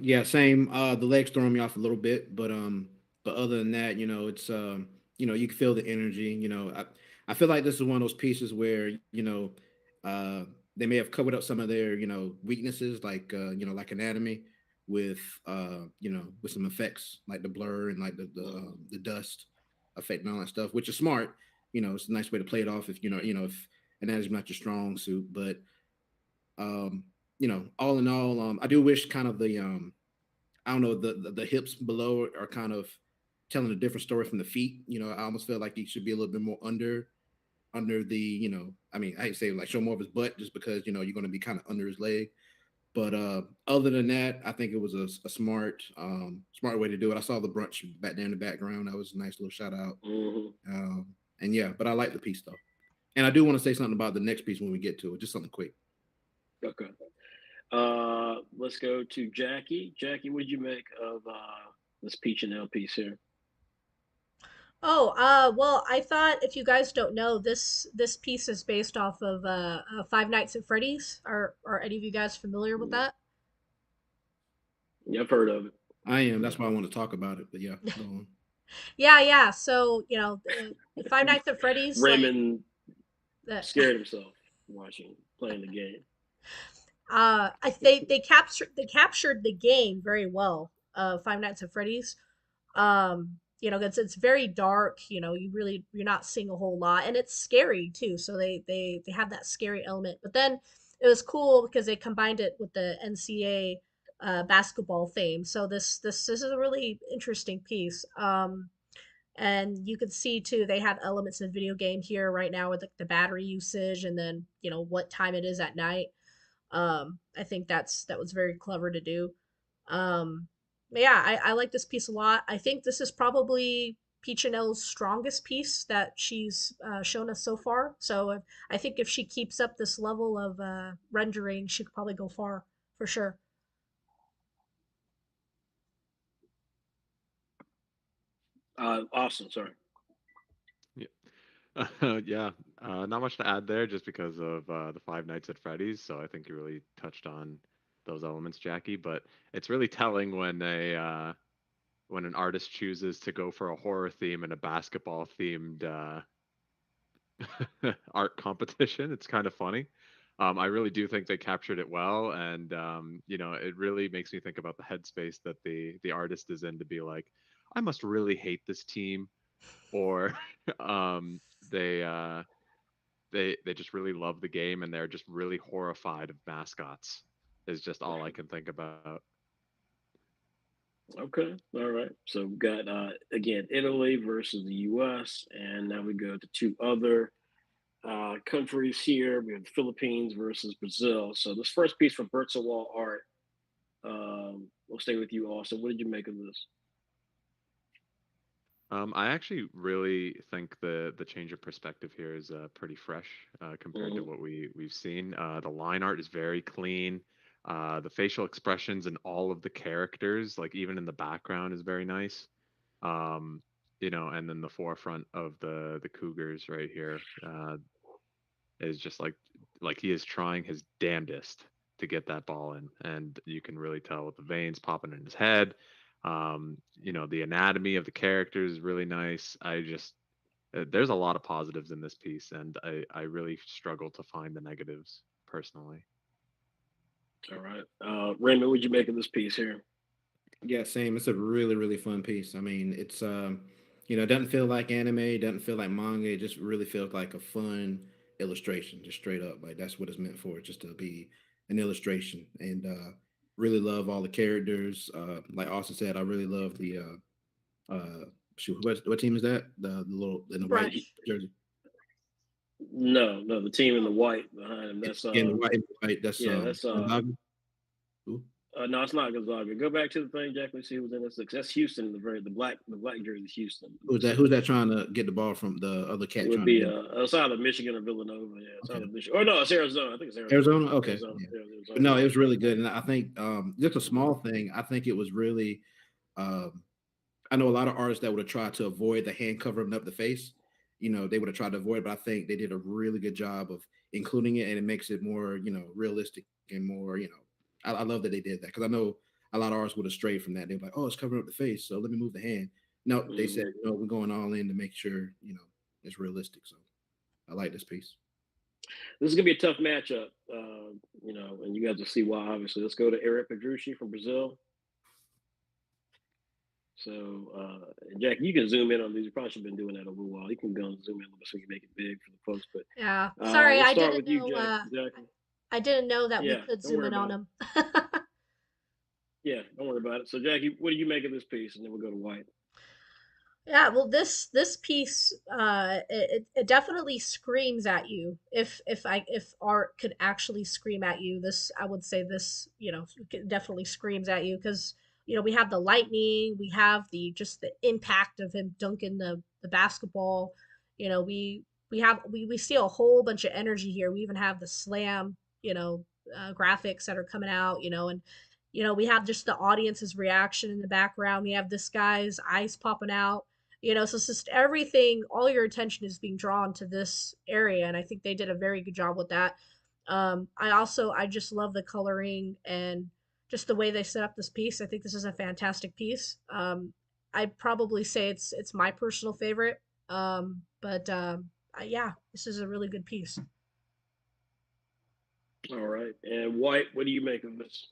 Yeah, same. The legs throwing me off a little bit, but other than that, it's you can feel the energy. I feel like this is one of those pieces where uh, they may have covered up some of their weaknesses, like like anatomy, with with some effects like the blur and like the dust effect and all that stuff, which is smart. It's a nice way to play it off if if anatomy is not your strong suit, but um, all in all, I do wish kind of the I don't know, the hips below are kind of telling a different story from the feet. I almost feel like he should be a little bit more under the, I mean, I hate to say like show more of his butt just because you're going to be kind of under his leg. But other than that, I think it was a smart way to do it. I saw the brunch back there in the background. That was a nice little shout out. Mm-hmm. And yeah, but I like the piece though. And I do want to say something about the next piece when we get to it. Just something quick. Okay. Let's go to Jackie. Jackie, what did you make of this Peach and L piece here? Oh, well, I thought if you guys don't know, this piece is based off of Five Nights at Freddy's. Are any of you guys familiar with that? Yeah, I've heard of it. I am. That's why I want to talk about it. But yeah, go on. Yeah, yeah. So, the Five Nights at Freddy's, like Raymond the scared himself playing the game. they captured the game very well. Five Nights at Freddy's. It's very dark. You're not seeing a whole lot, and it's scary too. So they have that scary element. But then it was cool because they combined it with the NCAA basketball theme. So this is a really interesting piece. And you can see too they have elements of video game here right now with the battery usage, and then what time it is at night. I think that was very clever to do. But yeah, I like this piece a lot. I think this is probably Peachinell's strongest piece that she's shown us so far. So I think if she keeps up this level of rendering, she could probably go far for sure. Austin, sorry. Yeah, not much to add there, just because of the Five Nights at Freddy's. So I think you really touched on those elements, Jackie. But it's really telling when an artist chooses to go for a horror theme and a basketball themed art competition. It's kind of funny. I really do think they captured it well, and it really makes me think about the headspace that the artist is in to be like, I must really hate this team, or um, they uh, they just really love the game and they're just really horrified of mascots. Is just all I can think about. Okay, all right. So we've got again Italy versus the U.S. and now we go to two other countries here. We have the Philippines versus Brazil. So this first piece from Bert's Wall Art. We'll stay with you, Austin. What did you make of this? I actually really think the change of perspective here is pretty fresh compared to Mhm. what we've seen. The line art is very clean. The facial expressions and all of the characters, like even in the background, is very nice. Um, and then the forefront of the Cougars right here is just like he is trying his damnedest to get that ball in, and you can really tell with the veins popping in his head. The anatomy of the characters is really nice. There's a lot of positives in this piece, and I really struggle to find the negatives personally. All right. Raymond, what'd you make of this piece here? Yeah, same. It's a really, really fun piece. I mean, it's it doesn't feel like anime, it doesn't feel like manga. It just really feels like a fun illustration, just straight up. Like that's what it's meant for, just to be an illustration. And really love all the characters. Like Austin said, I really love the shoot, what team is that? The little in the white Brunch. jersey. No, the team in the white behind him. That's Yeah, in the white, that's yeah, that's Gonzaga. Who? no, it's not Gonzaga. Go back to the thing, Jack. Let's see who's in this. That's Houston. The black jersey is Houston. Who's that trying to get the ball from the other It cat would trying to be get it? it's either Michigan or Villanova. Yeah, it's Okay. either Michigan. Oh no, it's Arizona. I think it's Arizona. Arizona? Okay. Arizona. Yeah. Yeah, But Arizona. no, it was really good. And I think just a small thing, I think it was really um, I know a lot of artists that would have tried to avoid the hand covering up the face. They would have tried to avoid it, but I think they did a really good job of including it, and it makes it more, realistic and more, I love that they did that because I know a lot of artists would have strayed from that. They're like, oh, it's covering up the face, so let me move the hand. No, they said, Mhm. no, we're going all in to make sure, it's realistic. So I like this piece. This is gonna be a tough matchup. And you guys will see why. Obviously, let's go to Eric Pedrucci from Brazil. So, Jack, you can zoom in on these. You probably should have been doing that over a while. You can go and zoom in a little bit so you can make it big for the folks. But Yeah. Sorry, we'll I start didn't with you, know. Jack. Exactly. I didn't know that we Yeah, could don't zoom worry in on about it. him. Yeah, don't worry about it. So, Jackie, what do you make of this piece? And then we'll go to White. Yeah, well, this piece, it definitely screams at you. If art could actually scream at you, this I would say this, definitely screams at you because we have the lightning, we have the impact of him dunking the basketball. We see a whole bunch of energy here. We even have the slam, graphics that are coming out, and we have just the audience's reaction in the background. We have this guy's eyes popping out, so it's just everything, all your attention is being drawn to this area, and I think they did a very good job with that. I just love the coloring and just the way they set up this piece. I think this is a fantastic piece. I'd probably say it's my personal favorite. But yeah, this is a really good piece. All right. And White, what do you make of this?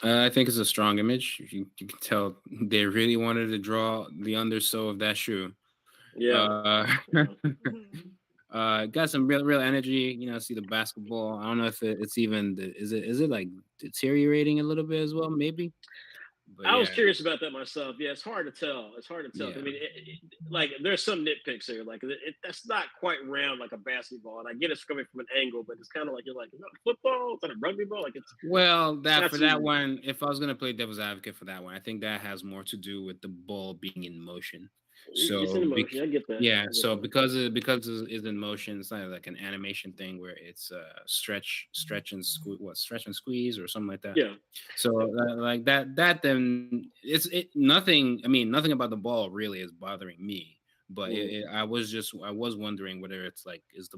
I think it's a strong image. You can tell they really wanted to draw the undersole of that shoe. Yeah. Uh, Mhm. got some real energy. See the basketball. I don't know if it's even is it like deteriorating a little bit as well, maybe. But I was yeah, curious about that myself. Yeah, it's hard to tell. It's hard to tell. I yeah. mean, like there's some nitpicks here. Like that's not quite round like a basketball, and I get it's coming from an angle, but it's kind of like you're like, is that a football? Is that a rugby ball? Like Well, it's that not for that too. one, if I was gonna play devil's advocate for that one, I think that has more to do with the ball being in motion. It's in So, emotion. I get that. yeah, I get so that. because it's in motion, it's not like an animation thing where it's stretch and stretch and squeeze or something like that. Yeah. So like that then nothing. I mean, nothing about the ball really is bothering me. But Mm. I was wondering whether it's like is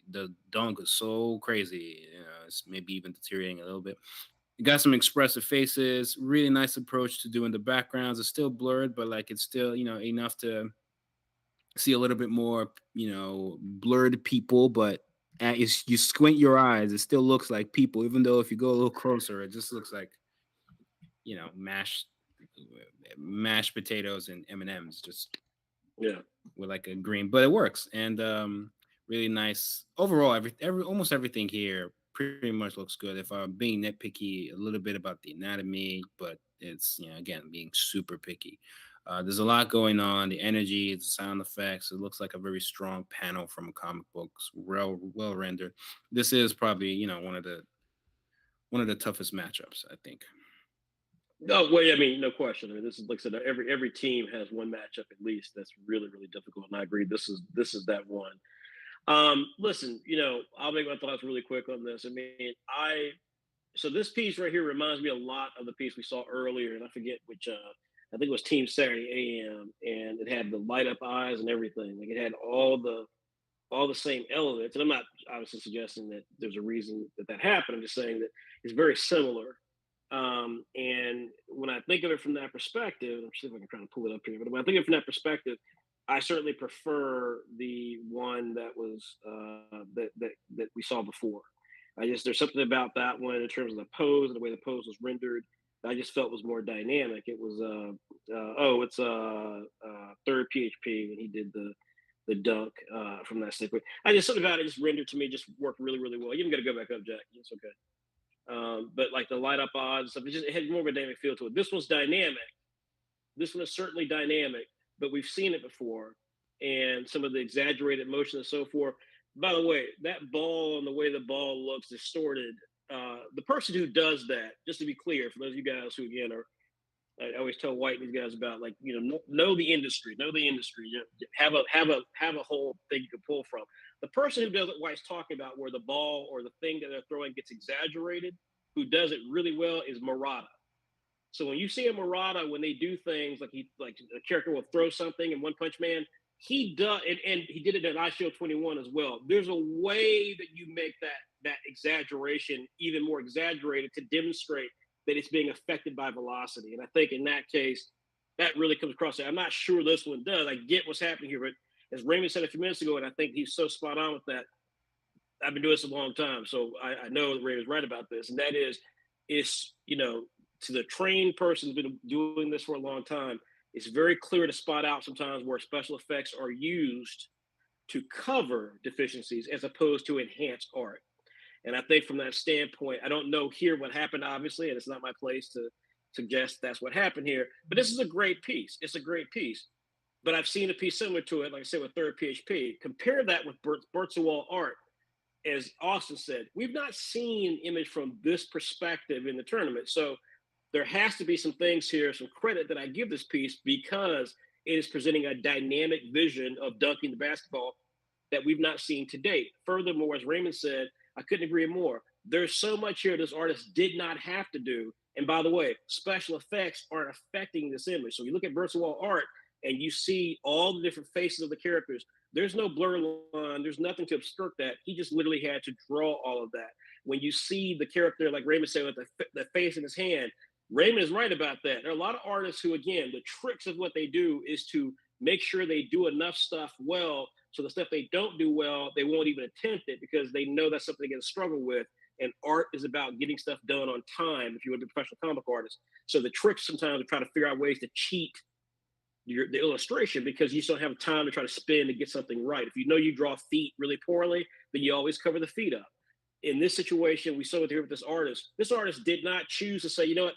the dunk is so crazy, it's maybe even deteriorating a little bit. You got some expressive faces, really nice approach to doing the backgrounds. It's still blurred, but like it's still enough to see a little bit more blurred people. But you squint your eyes, it still looks like people, even though if you go a little closer, it just looks like mashed potatoes and M&Ms, just Yeah. with like a green, but it works. And really nice overall. Almost everything here pretty much looks good. If I'm being nitpicky a little bit about the anatomy, but it's again being super picky. There's a lot going on. The energy, the sound effects. It looks like a very strong panel from comic books, well rendered. This is probably one of the toughest matchups, I think. No, well, I mean, no question. I mean, this is like I said, every team has one matchup at least that's really really difficult, and I agree. This is that one. Listen, I'll make my thoughts really quick on this. I mean, so this piece right here reminds me a lot of the piece we saw earlier, and I forget which. I think it was Team Saturday AM, and it had the light up eyes and everything. Like it had all the same elements. And I'm not obviously suggesting that there's a reason that happened. I'm just saying that it's very similar. And when I think of it from that perspective, I'm see if I can try to pull it up here. But when I think of it from that perspective, I certainly prefer the one that was that we saw before. There's something about that one in terms of the pose and the way the pose was rendered. I just felt was more dynamic. It was it's third PHP when he did the dunk from that sequence. Something about it just rendered to me just worked really really well. You even got to go back up, Jack. It's okay. But like the light up odds stuff, it had more of a dynamic feel to it. This was dynamic. This one is certainly dynamic, but we've seen it before, and some of the exaggerated motion and so forth. By the way, that ball and the way the ball looks distorted. The person who does that, just to be clear, for those of you guys who again are, I always tell White and these guys about like know the industry, have a whole thing you can pull from. The person who does what White's talking about, where the ball or the thing that they're throwing gets exaggerated, who does it really well is Murata. So when you see a Murata, when they do things like a character will throw something in One Punch Man, he does, and he did it in IShield 21 as well. There's a way that you make that exaggeration even more exaggerated to demonstrate that it's being affected by velocity. And I think in that case, that really comes across. I'm not sure this one does. I get what's happening here, but as Raymond said a few minutes ago, and I think he's so spot on with that. I've been doing this a long time, so I know that Raymond's right about this, and that is to the trained person who's been doing this for a long time, it's very clear to spot out sometimes where special effects are used to cover deficiencies as opposed to enhance art. And I think from that standpoint, I don't know here what happened, obviously, and it's not my place to suggest that's what happened here. But this is a great piece. It's a great piece. But I've seen a piece similar to it, like I said, with third PHP. Compare that with Bertzewall art. As Austin said, we've not seen image from this perspective in the tournament. So there has to be some things here, some credit that I give this piece because it is presenting a dynamic vision of dunking the basketball that we've not seen to date. Furthermore, as Raymond said, I couldn't agree more. There's so much here this artist did not have to do. And by the way, special effects aren't affecting this image. So you look at Bertzewall art and you see all the different faces of the characters. There's no blur line. There's nothing to obstruct that. He just literally had to draw all of that. When you see the character, like Raymond said, with the face in his hand, Raymond is right about that. There are a lot of artists who, again, the tricks of what they do is to make sure they do enough stuff well. So the stuff they don't do well, they won't even attempt it because they know that's something they're going to struggle with. And art is about getting stuff done on time if you want to be a professional comic artist. So the tricks sometimes are trying to figure out ways to cheat the illustration because you just don't have time to try to spin to get something right. If you know you draw feet really poorly, then you always cover the feet up. In this situation, we saw it here with this artist. This artist did not choose to say, you know what,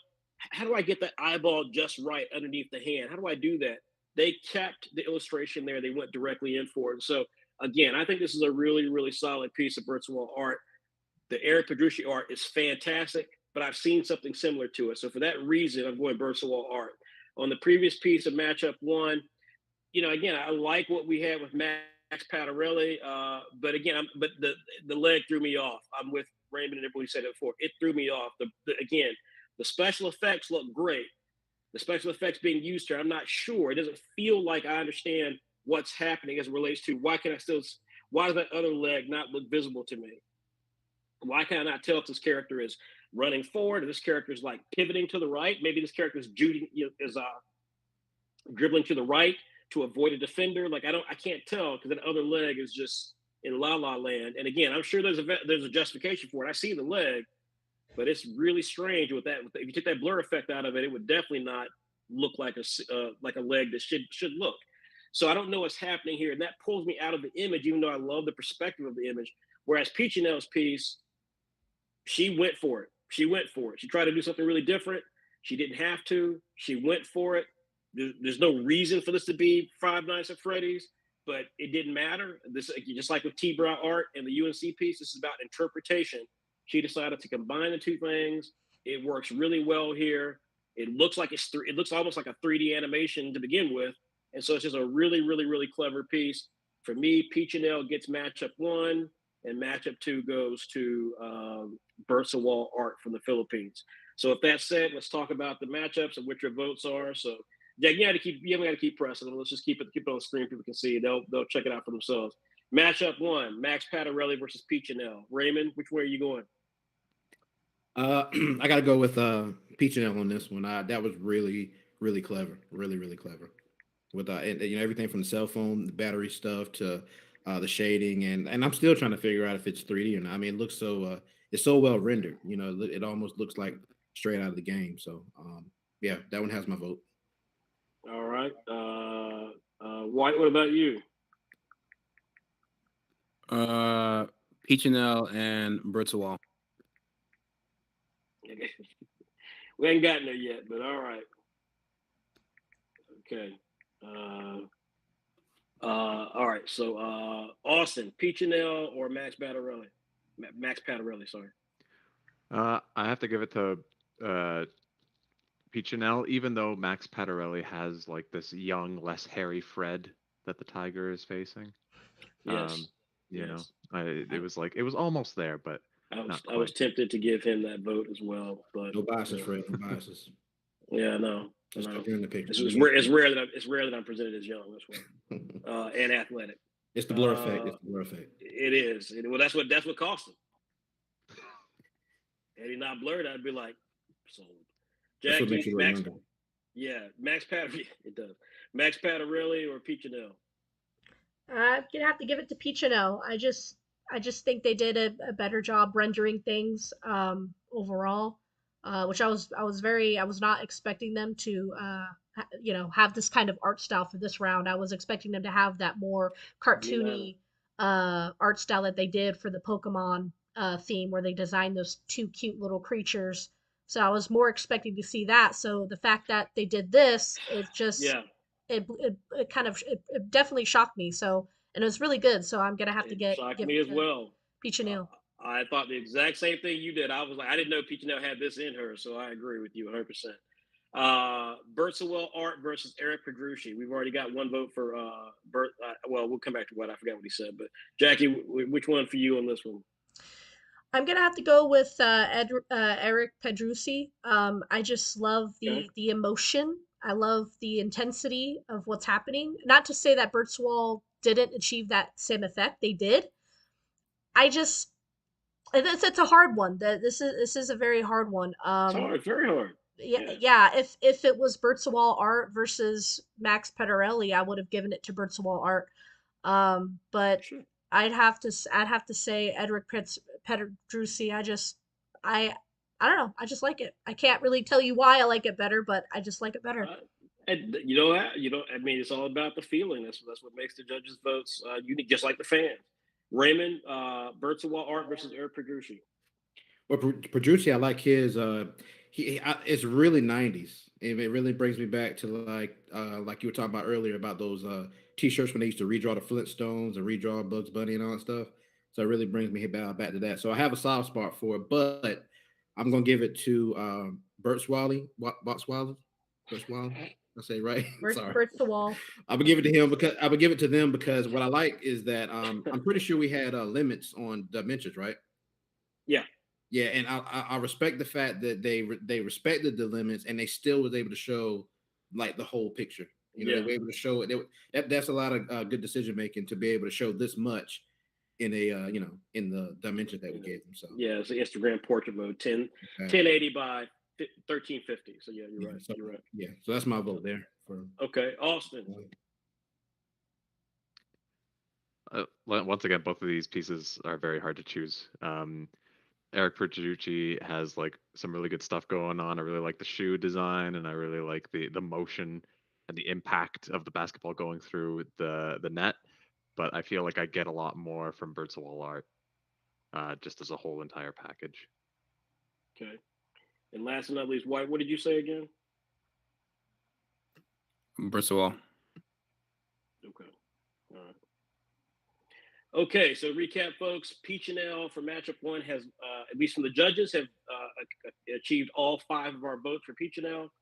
how do I get that eyeball just right underneath the hand? How do I do that? They kept the illustration there. They went directly in for it. So again, I think this is a really, really solid piece of Bertzewall art. The Eric Pedrucci art is fantastic, but I've seen something similar to it. So for that reason, I'm going Bertzewall art. On the previous piece of matchup one, again, I like what we had with Max Patarelli, but again, the leg threw me off. I'm with Raymond and everybody said it before. It threw me off. Again, the special effects look great. The special effects being used here, I'm not sure. It doesn't feel like I understand what's happening as it relates to why does that other leg not look visible to me? Why can I not tell if this character is running forward or this character is like pivoting to the right? Maybe this character is dribbling to the right to avoid a defender. Like I can't tell because that other leg is just in la la land. And again, I'm sure there's a justification for it. I see the leg, but it's really strange with that. If you took that blur effect out of it, it would definitely not look like a leg that should look. So I don't know what's happening here, and that pulls me out of the image, even though I love the perspective of the image. Whereas Peachinell's piece, she went for it. She tried to do something really different. She didn't have to. She went for it. there's no reason for this to be Five Nights at Freddy's, but it didn't matter. This just like with T-Brow art and the UNC piece, this is about interpretation. She decided to combine the two things. It works really well here. It looks like it looks almost like a 3D animation to begin with, and so it's just a really, really, really clever piece. For me, Peachinelle gets matchup 1, and matchup 2 goes to Bersawal art from the Philippines. So, with that said, let's talk about the matchups and what your votes are. So, Jack, you haven't got to keep pressing them. Let's just keep it on the screen. People can see it. They'll check it out for themselves. Matchup 1: Max Patarelli versus Peachinelle. Raymond, which way are you going? I got to go with Peachinelle on this one. That was really, really clever. Really, really clever. With and, everything from the cell phone, the battery stuff to the shading, and I'm still trying to figure out if it's 3D or not. I mean, it looks so it's so well rendered. It almost looks like straight out of the game. So yeah, that one has my vote. All right, White. What about you? Peachinelle and Bersawal. We ain't gotten there yet, but all right. Okay. All right. So, Austin, Peachinelle or Max Patarelli? Max Patarelli, sorry. I have to give it to Peachinelle, even though Max Patarelli has like this young, less hairy Fred that the tiger is facing. Yes. It was almost there, but I was tempted to give him that vote as well, but no biases, Fred. No biases. Yeah, no. Just in the picture. It's rare that I'm presented as young. That's why, and athletic. It's the blur effect. It's the blur effect. It is. Well, that's what cost him. Had he not blurred, I'd be like, sold. Jackie, Max. Yeah, Max Patarelli. It does. Max Patarelli or Peachinelle? I'm gonna have to give it to Peachinelle. I just think they did a better job rendering things overall, which I was not expecting them to have this kind of art style for this round. I was expecting them to have that more cartoony art style that they did for the Pokemon theme, where they designed those two cute little creatures. So I was more expecting to see that. So the fact that they did this, it just it definitely shocked me. So, and it was really good. So I'm gonna have to give me as well. Peachinelle. I thought the exact same thing you did. I was like, I didn't know Peachinelle had this in her, so I agree with you 100%. Bersawal art versus Eric Pedrucci. We've already got one vote for Bert. Well, we'll come back to what I forgot what he said, but Jackie, which one for you on this one? I'm gonna have to go with Eric Pedrucci. I just love the emotion. I love the intensity of what's happening. Not to say that Bertzwall didn't achieve that same effect. They did. It's a hard one. This is a very hard one. It's hard, very hard. Yeah. If it was Bertzwall art versus Max Petarelli, I would have given it to Bertzwall art. But sure. I'd have to say Edric Pedrucci. I don't know. I just like it. I can't really tell you why I like it better, but I just like it better. And you know that I mean, it's all about the feeling. That's what makes the judges' votes unique, just like the fans. Raymond, Bertzwall art versus Eric Pedrucci. Well, Pedrucci, I like his. It's really 90s. It really brings me back to like you were talking about earlier about those T-shirts when they used to redraw the Flintstones and redraw Bugs Bunny and all that stuff. So it really brings me back to that. So I have a soft spot for it, but I'm gonna give it to Bertzwally. I say right. Sorry. Bertzwall. I'm gonna give it to him because I would give it to them because what I like is that I'm pretty sure we had limits on dimensions, right? Yeah. Yeah, and I respect the fact that they respected the limits and they still was able to show like the whole picture. They were able to show it. That's a lot of good decision making to be able to show this much in a in the dimension that we gave them. So it's the Instagram portrait mode, 1080 by 1350. So you're right. So, you're right. Yeah, so that's my vote there. Okay, Austin. Once again, both of these pieces are very hard to choose. Eric Pedrucci has like some really good stuff going on. I really like the shoe design, and I really like the motion and the impact of the basketball going through the net. But I feel like I get a lot more from Bertzwall art, just as a whole entire package. Okay. And last but not least, White, what did you say again? Bristol. Okay. All right. Okay, so recap, folks. Peach and L for matchup one has, at least from the judges, have achieved all 5 of our votes for Peach and L.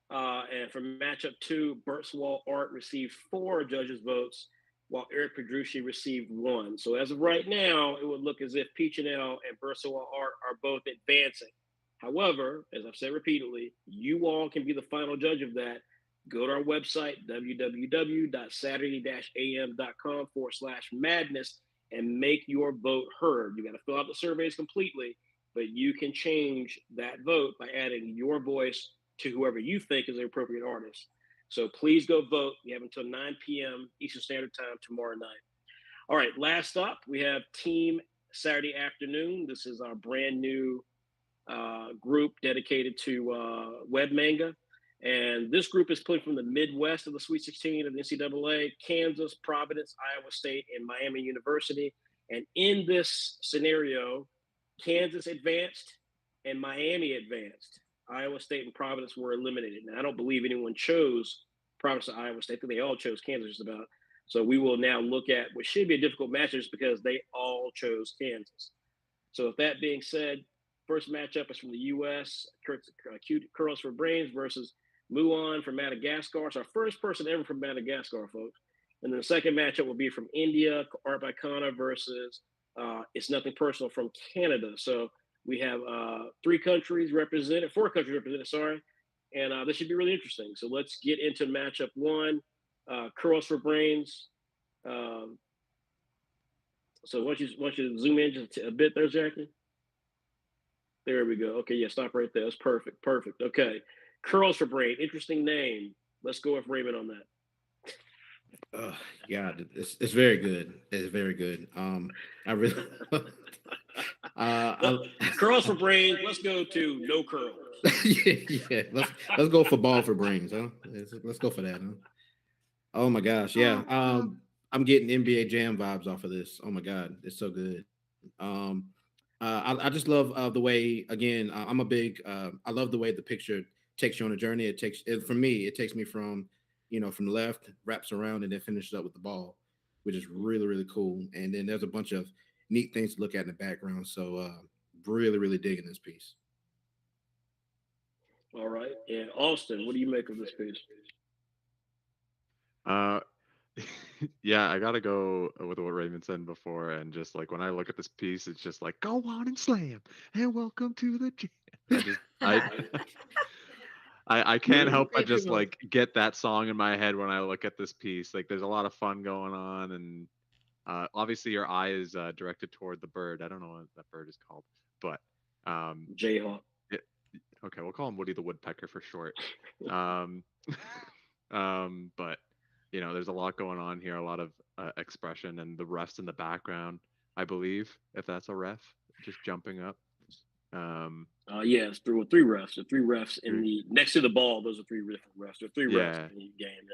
And for matchup two, Bertzwall Art received 4 judges' votes, while Eric Pedrucci received 1. So as of right now, it would look as if Peach and L and Bertzwall Art are both advancing. However, as I've said repeatedly, you all can be the final judge of that. Go to our website, www.saturday-am.com/madness, and make your vote heard. You got to fill out the surveys completely, but you can change that vote by adding your voice to whoever you think is the appropriate artist. So please go vote. You have until 9 p.m. Eastern Standard Time tomorrow night. All right, last up, we have Team Saturday Afternoon. This is our brand new group dedicated to web manga. And this group is playing from the Midwest of the Sweet 16 of the NCAA, Kansas, Providence, Iowa State, and Miami University. And in this scenario, Kansas advanced and Miami advanced. Iowa State and Providence were eliminated. Now, I don't believe anyone chose Providence or Iowa State. I think they all chose Kansas just about. So we will now look at what should be a difficult match just because they all chose Kansas. So with that being said, first matchup is from the U.S., Cute Curls for Brains versus Muon from Madagascar. It's our first person ever from Madagascar, folks. And then the second matchup will be from India, Art by Kana versus It's Nothing Personal from Canada. So we have 4 countries represented, sorry. And this should be really interesting. So let's get into matchup one, Curls for Brains. So once you zoom in just a bit there, Jackie. There we go. Okay, yeah, stop right there. That's perfect. Perfect. Okay. Curls for Brain. Interesting name. Let's go with Raymond on that. Yeah, it's very good. It's very good. I really Curls for Brains. Let's go to no curls. yeah. Let's go for ball for brains, huh? Let's go for that, huh? Oh my gosh, yeah. I'm getting NBA Jam vibes off of this. Oh my god, it's so good. I just love the way. Again, I'm a big. I love the way the picture takes you on a journey. For me, it takes me from from the left, wraps around, and then finishes up with the ball, which is really really cool. And then there's a bunch of neat things to look at in the background. So really really digging this piece. All right, and Austin, what do you make of this piece? Yeah, I gotta go with what Raymond said before, and just like when I look at this piece, it's just like go on and slam, and welcome to the jam. I can't help but just like get that song in my head when I look at this piece. Like there's a lot of fun going on, and obviously your eye is directed toward the bird. I don't know what that bird is called, but Jayhawk. Okay, we'll call him Woody the Woodpecker for short. But there's a lot going on here, a lot of expression, and the refs in the background, I believe, if that's a ref, just jumping up. Yes, there were 3 refs. The 3 refs in the next to the ball. Those are 3 different refs. There are 3 refs in the game.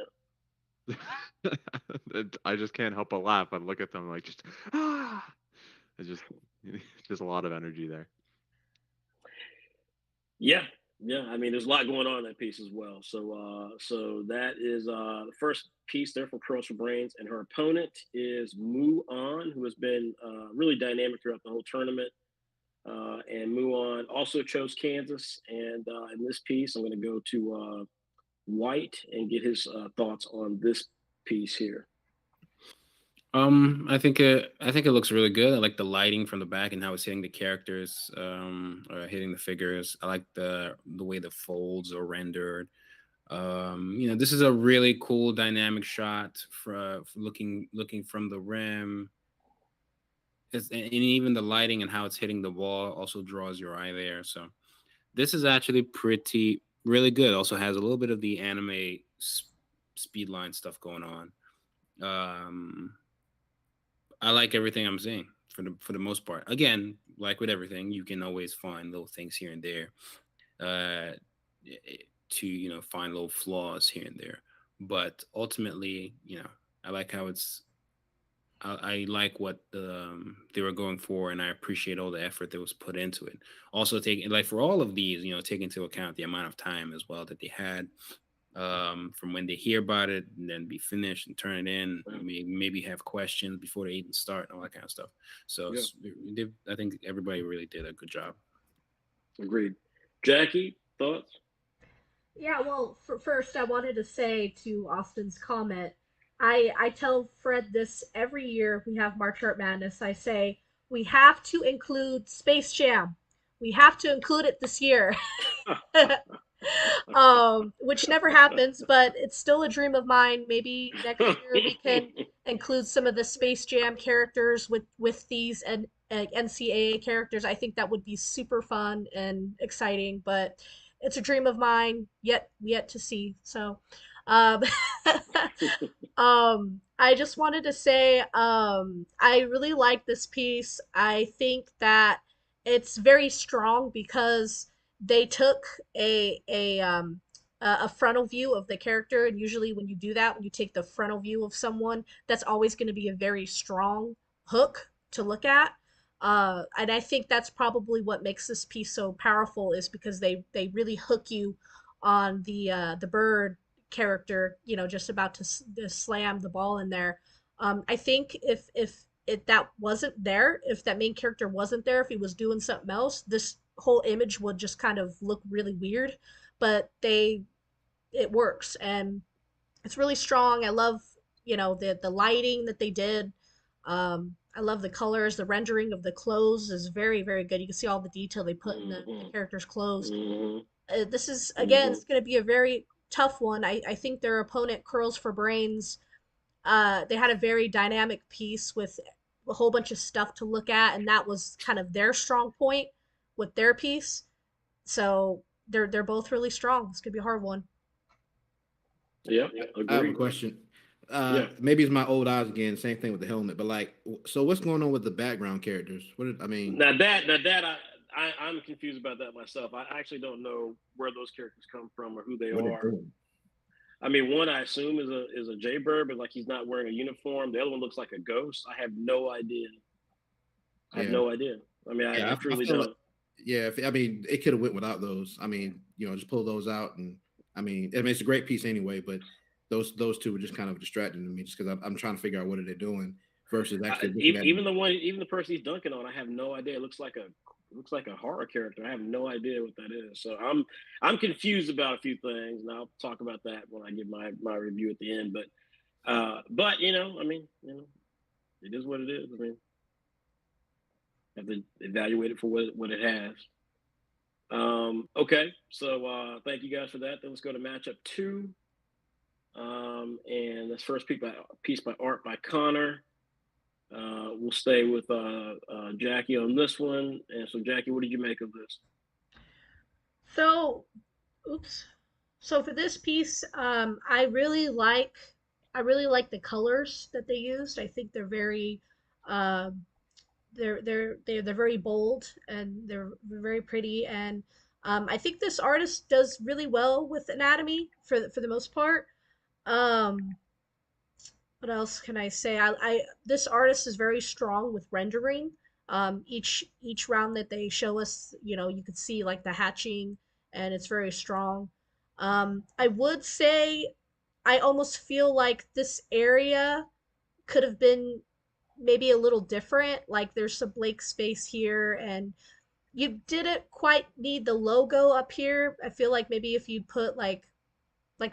Yeah. I just can't help but laugh. I look at them like just It's just a lot of energy there. Yeah. I mean, there's a lot going on in that piece as well. So that is the first piece there from Curls for Brains, and her opponent is Muon, who has been really dynamic throughout the whole tournament. And Muon also chose Kansas, and in this piece, I'm going to go to White and get his thoughts on this piece here. I think it looks really good. I like the lighting from the back and how it's hitting the characters, or hitting the figures. I like the way the folds are rendered. This is a really cool dynamic shot for looking from the rim. And even the lighting and how it's hitting the wall also draws your eye there. So this is actually really good. Also has a little bit of the anime speedline stuff going on. I like everything I'm seeing for the most part. Again, like with everything, you can always find little things here and there, to find little flaws here and there. But ultimately, I like how I like what they were going for, and I appreciate all the effort that was put into it. Also, taking like for all of these, take into account the amount of time as well that they had. from when they hear about it and then be finished and turn it in. Maybe have questions before they even start and all that kind of stuff. So I think everybody really did a good job. Agreed. Jackie, thoughts? Yeah, well, first, I wanted to say to Austin's comment, I tell Fred this every year we have March Art Madness. I say we have to include Space Jam. We have to include it this year. Which never happens, but it's still a dream of mine. Maybe next year we can include some of the Space Jam characters with these and NCAA characters. I think that would be super fun and exciting, but it's a dream of mine yet to see. So, um, I just wanted to say, I really like this piece. I think that it's very strong because they took a frontal view of the character, and usually when you do that, when you take the frontal view of someone, that's always going to be a very strong hook to look at. And I think that's probably what makes this piece so powerful is because they really hook you on the bird character, just about to slam the ball in there. I think if that wasn't there, if that main character wasn't there, if he was doing something else, this whole image would just kind of look really weird. But it works and it's really strong. I love, the lighting that they did. I love the colors. The rendering of the clothes is very, very good. You can see all the detail they put in the characters' clothes. This is again, it's going to be a very tough one. I think their opponent, Curls for Brains, they had a very dynamic piece with a whole bunch of stuff to look at, and that was kind of their strong point with their piece. So they're both really strong. It's gonna be a hard one. Yeah, I have a agreed. question. Yeah. Maybe it's my old eyes again. Same thing with the helmet, but like, so what's going on with the background characters? I mean, Now that I'm confused about that myself. I actually don't know where those characters come from or who they what they're are. doing? I mean, one I assume is a Jaybird, but like he's not wearing a uniform. The other one looks like a ghost. I have no idea. I have Yeah, no idea. I mean, I I truly feel like, don't. yeah. I mean, it could have went without those. I mean, just pull those out, and I mean, it's a great piece anyway. But those two were just kind of distracting to me, just because I'm trying to figure out what are they doing versus actually looking at Even the one, even the person he's dunking on, I have no idea. It looks like a horror character. I have no idea what that is. So I'm confused about a few things, and I'll talk about that when I give my review at the end. But I mean, it is what it is. I mean, have to evaluate it for what it has. Okay, so thank you guys for that. Then let's go to matchup two. And this first piece by art by Connor. We'll stay with Jackie on this one. And so, Jackie, what did you make of this? So, oops. So for this piece, I really like the colors that they used. I think um, they're very bold and they're very pretty. And I think this artist does really well with anatomy for the most part. Um, what else can I say? This artist is very strong with rendering. Each round that they show us, you could see like the hatching, and it's very strong. I would say I almost feel like this area could have been maybe a little different. Like there's some blank space here, and you didn't quite need the logo up here. I feel like maybe if you put like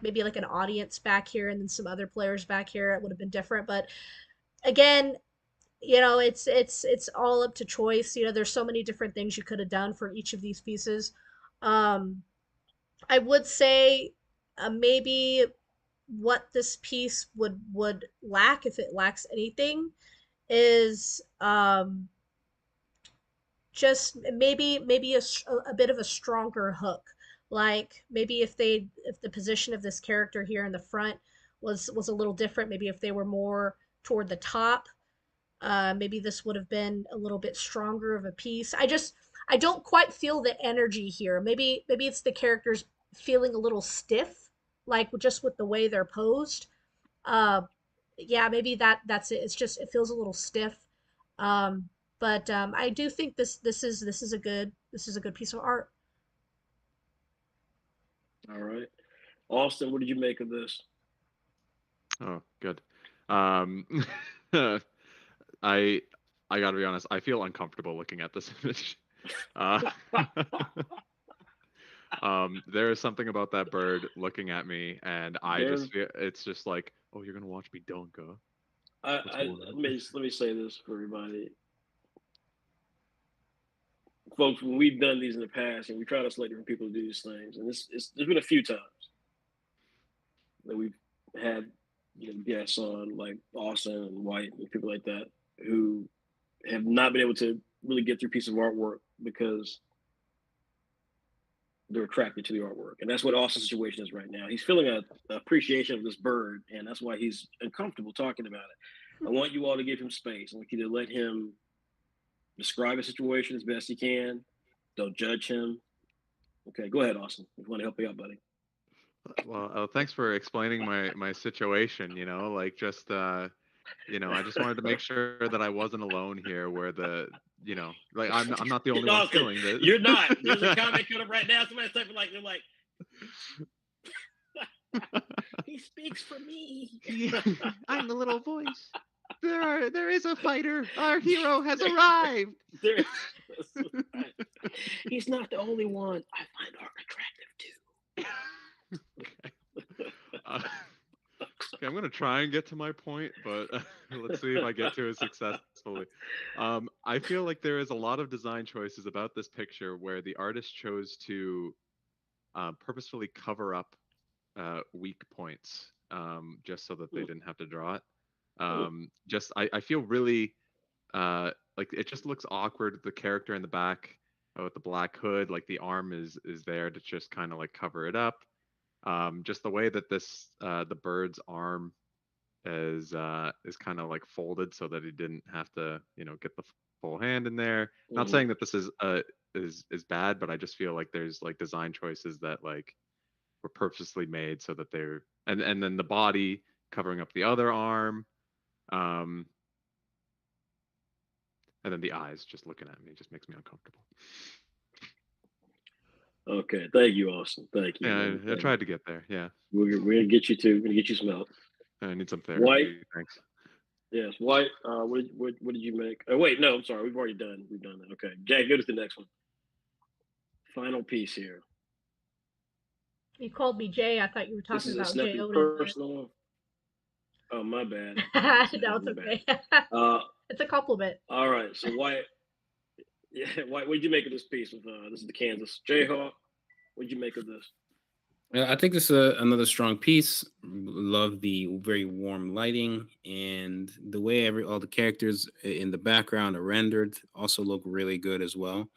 maybe like an audience back here and then some other players back here, it would have been different. But again, it's all up to choice. There's so many different things you could have done for each of these pieces. um I would say maybe what this piece would lack, if it lacks anything, is just maybe a bit of a stronger hook. Like maybe if the position of this character here in the front was a little different, maybe if they were more toward the top, maybe this would have been a little bit stronger of a piece. I don't quite feel the energy here. Maybe it's the characters feeling a little stiff, like just with the way they're posed. uh yeah, maybe that's it. It feels a little stiff. um but I do think this is a good piece of art. All right. Austin, what did you make of this? Oh, good. Um, I I gotta be honest. I feel uncomfortable looking at this image. Uh, there is something about that bird looking at me, and I There, just feel it's just like, oh, you're gonna watch me dunk, huh? What's going let on? me say this for everybody, folks. When we've done these in the past, and we try to select different people to do these things, and there's been a few times that we've had guests on like Austin and White and people like that who have not been able to really get through a piece of artwork because they're attracted to the artwork, and that's what Austin's situation is right now. He's feeling a appreciation of this bird, and that's why he's uncomfortable talking about it. I want you all to give him space. I want you to let him describe his situation as best he can. Don't judge him. Okay, go ahead, Austin. If you want to help me out, buddy. Well, thanks for explaining my situation. Like just I just wanted to make sure that I wasn't alone here, where like I'm not the only one Austin, feeling this. you're not. There's a comment coming up right now. Somebody's typing like they're like. He speaks for me. I'm the little voice. There is a fighter. Our hero has arrived. He's not the only one. I find art attractive too. Okay, I'm gonna try and get to my point, but let's see if I get to it successfully. I feel like there is a lot of design choices about this picture where the artist chose to purposefully cover up weak points, just so that they didn't have to draw it. I feel really like it just looks awkward. The character in the back with the black hood, like the arm is there to just kind of like cover it up. Just the way that this the bird's arm is kind of like folded so that he didn't have to get the full hand in there. Not saying that this is bad, but I just feel like there's like design choices that like were purposely made so that they're and then the body covering up the other arm, um and then the eyes just looking at me just makes me uncomfortable. Okay, thank you, Austin. Thank you. Yeah, I tried to get there. Yeah, we're gonna get you to. We're gonna get you some help. I need some therapy. White. Thanks. Yes, White. What did you make? Oh wait, no, I'm sorry. We've already done. We've done that. Okay, Jack, go to the next one. Final piece here. You called me Jay. I thought you were This talking is about a Jay nothing Oden. personal. Oh, my bad. No, it's okay. It's a compliment. All right, so White. Yeah, White. What did you make of this piece? This is the Kansas Jayhawk. What did you make of this? I think this is another strong piece. Love the very warm lighting and the way all the characters in the background are rendered. Also look really good as well.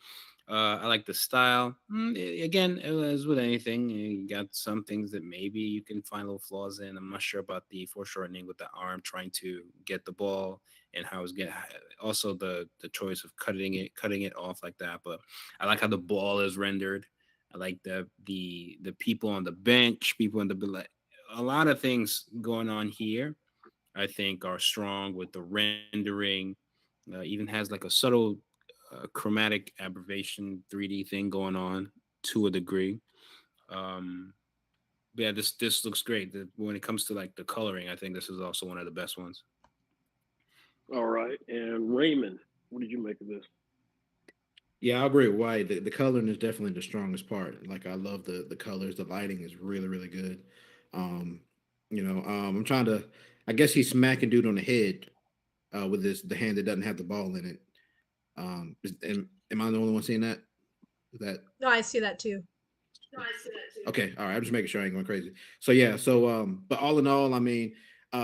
I like the style. Again, as with anything, you got some things that maybe you can find little flaws in. I'm not sure about the foreshortening with the arm trying to get the ball and how it's getting. Also, the choice of cutting it off like that. But I like how the ball is rendered. I like the people on the bench, people in the a lot of things going on here. I think are strong with the rendering. Even has like a subtle chromatic aberration 3D thing going on to a degree. Yeah, this looks great. When it comes to like the coloring, I think this is also one of the best ones. All right, and Raymond, what did you make of this? Yeah, I agree with White. The coloring is definitely the strongest part. Like I love the colors. The lighting is really really good. Um, I'm trying to. I guess he's smacking dude on the head with the hand that doesn't have the ball in it. Am I the only one seeing that? Is that No, I see that too. okay? All right, I'm just making sure I ain't going crazy. So yeah, but all in all, I mean,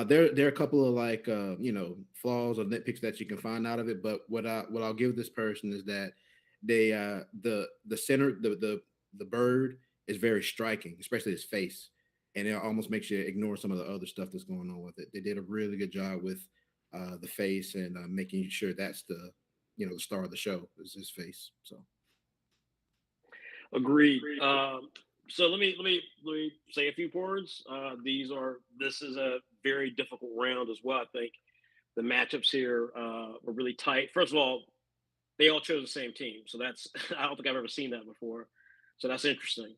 there are a couple of like flaws or nitpicks that you can find out of it. But what I'll give this person is that they the center the bird is very striking, especially his face, and it almost makes you ignore some of the other stuff that's going on with it. They did a really good job with the face and making sure that's the star of the show is his face. So Agreed. So let me say a few words. This is a very difficult round as well. I think the matchups here were really tight. First of all, they all chose the same team, so that's I don't think I've ever seen that before. So that's interesting.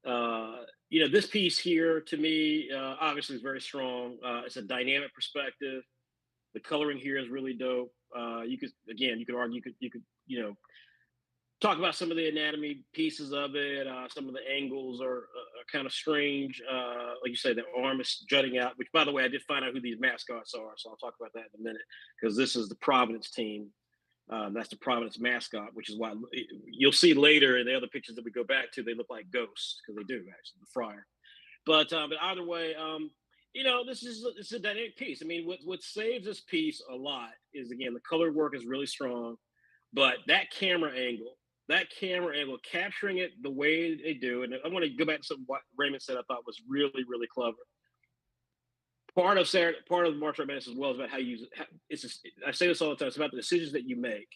This piece here to me obviously is very strong. It's a dynamic perspective. The coloring here is really dope. You could argue, talk about some of the anatomy pieces of it. Some of the angles are kind of strange. Like you said, the arm is jutting out, which, by the way, I did find out who these mascots are. So I'll talk about that in a minute because this is the Providence team. That's the Providence mascot, which is why you'll see later in the other pictures that we go back to, they look like ghosts because they do actually, the friar. But either way, this is a dynamic piece. I mean, what saves this piece a lot is, again, the color work is really strong, but that camera angle, capturing it the way they do, and I want to go back to something what Raymond said I thought was really, really clever. Part of Martial Madness as well is about how you use it. I say this all the time. It's about the decisions that you make.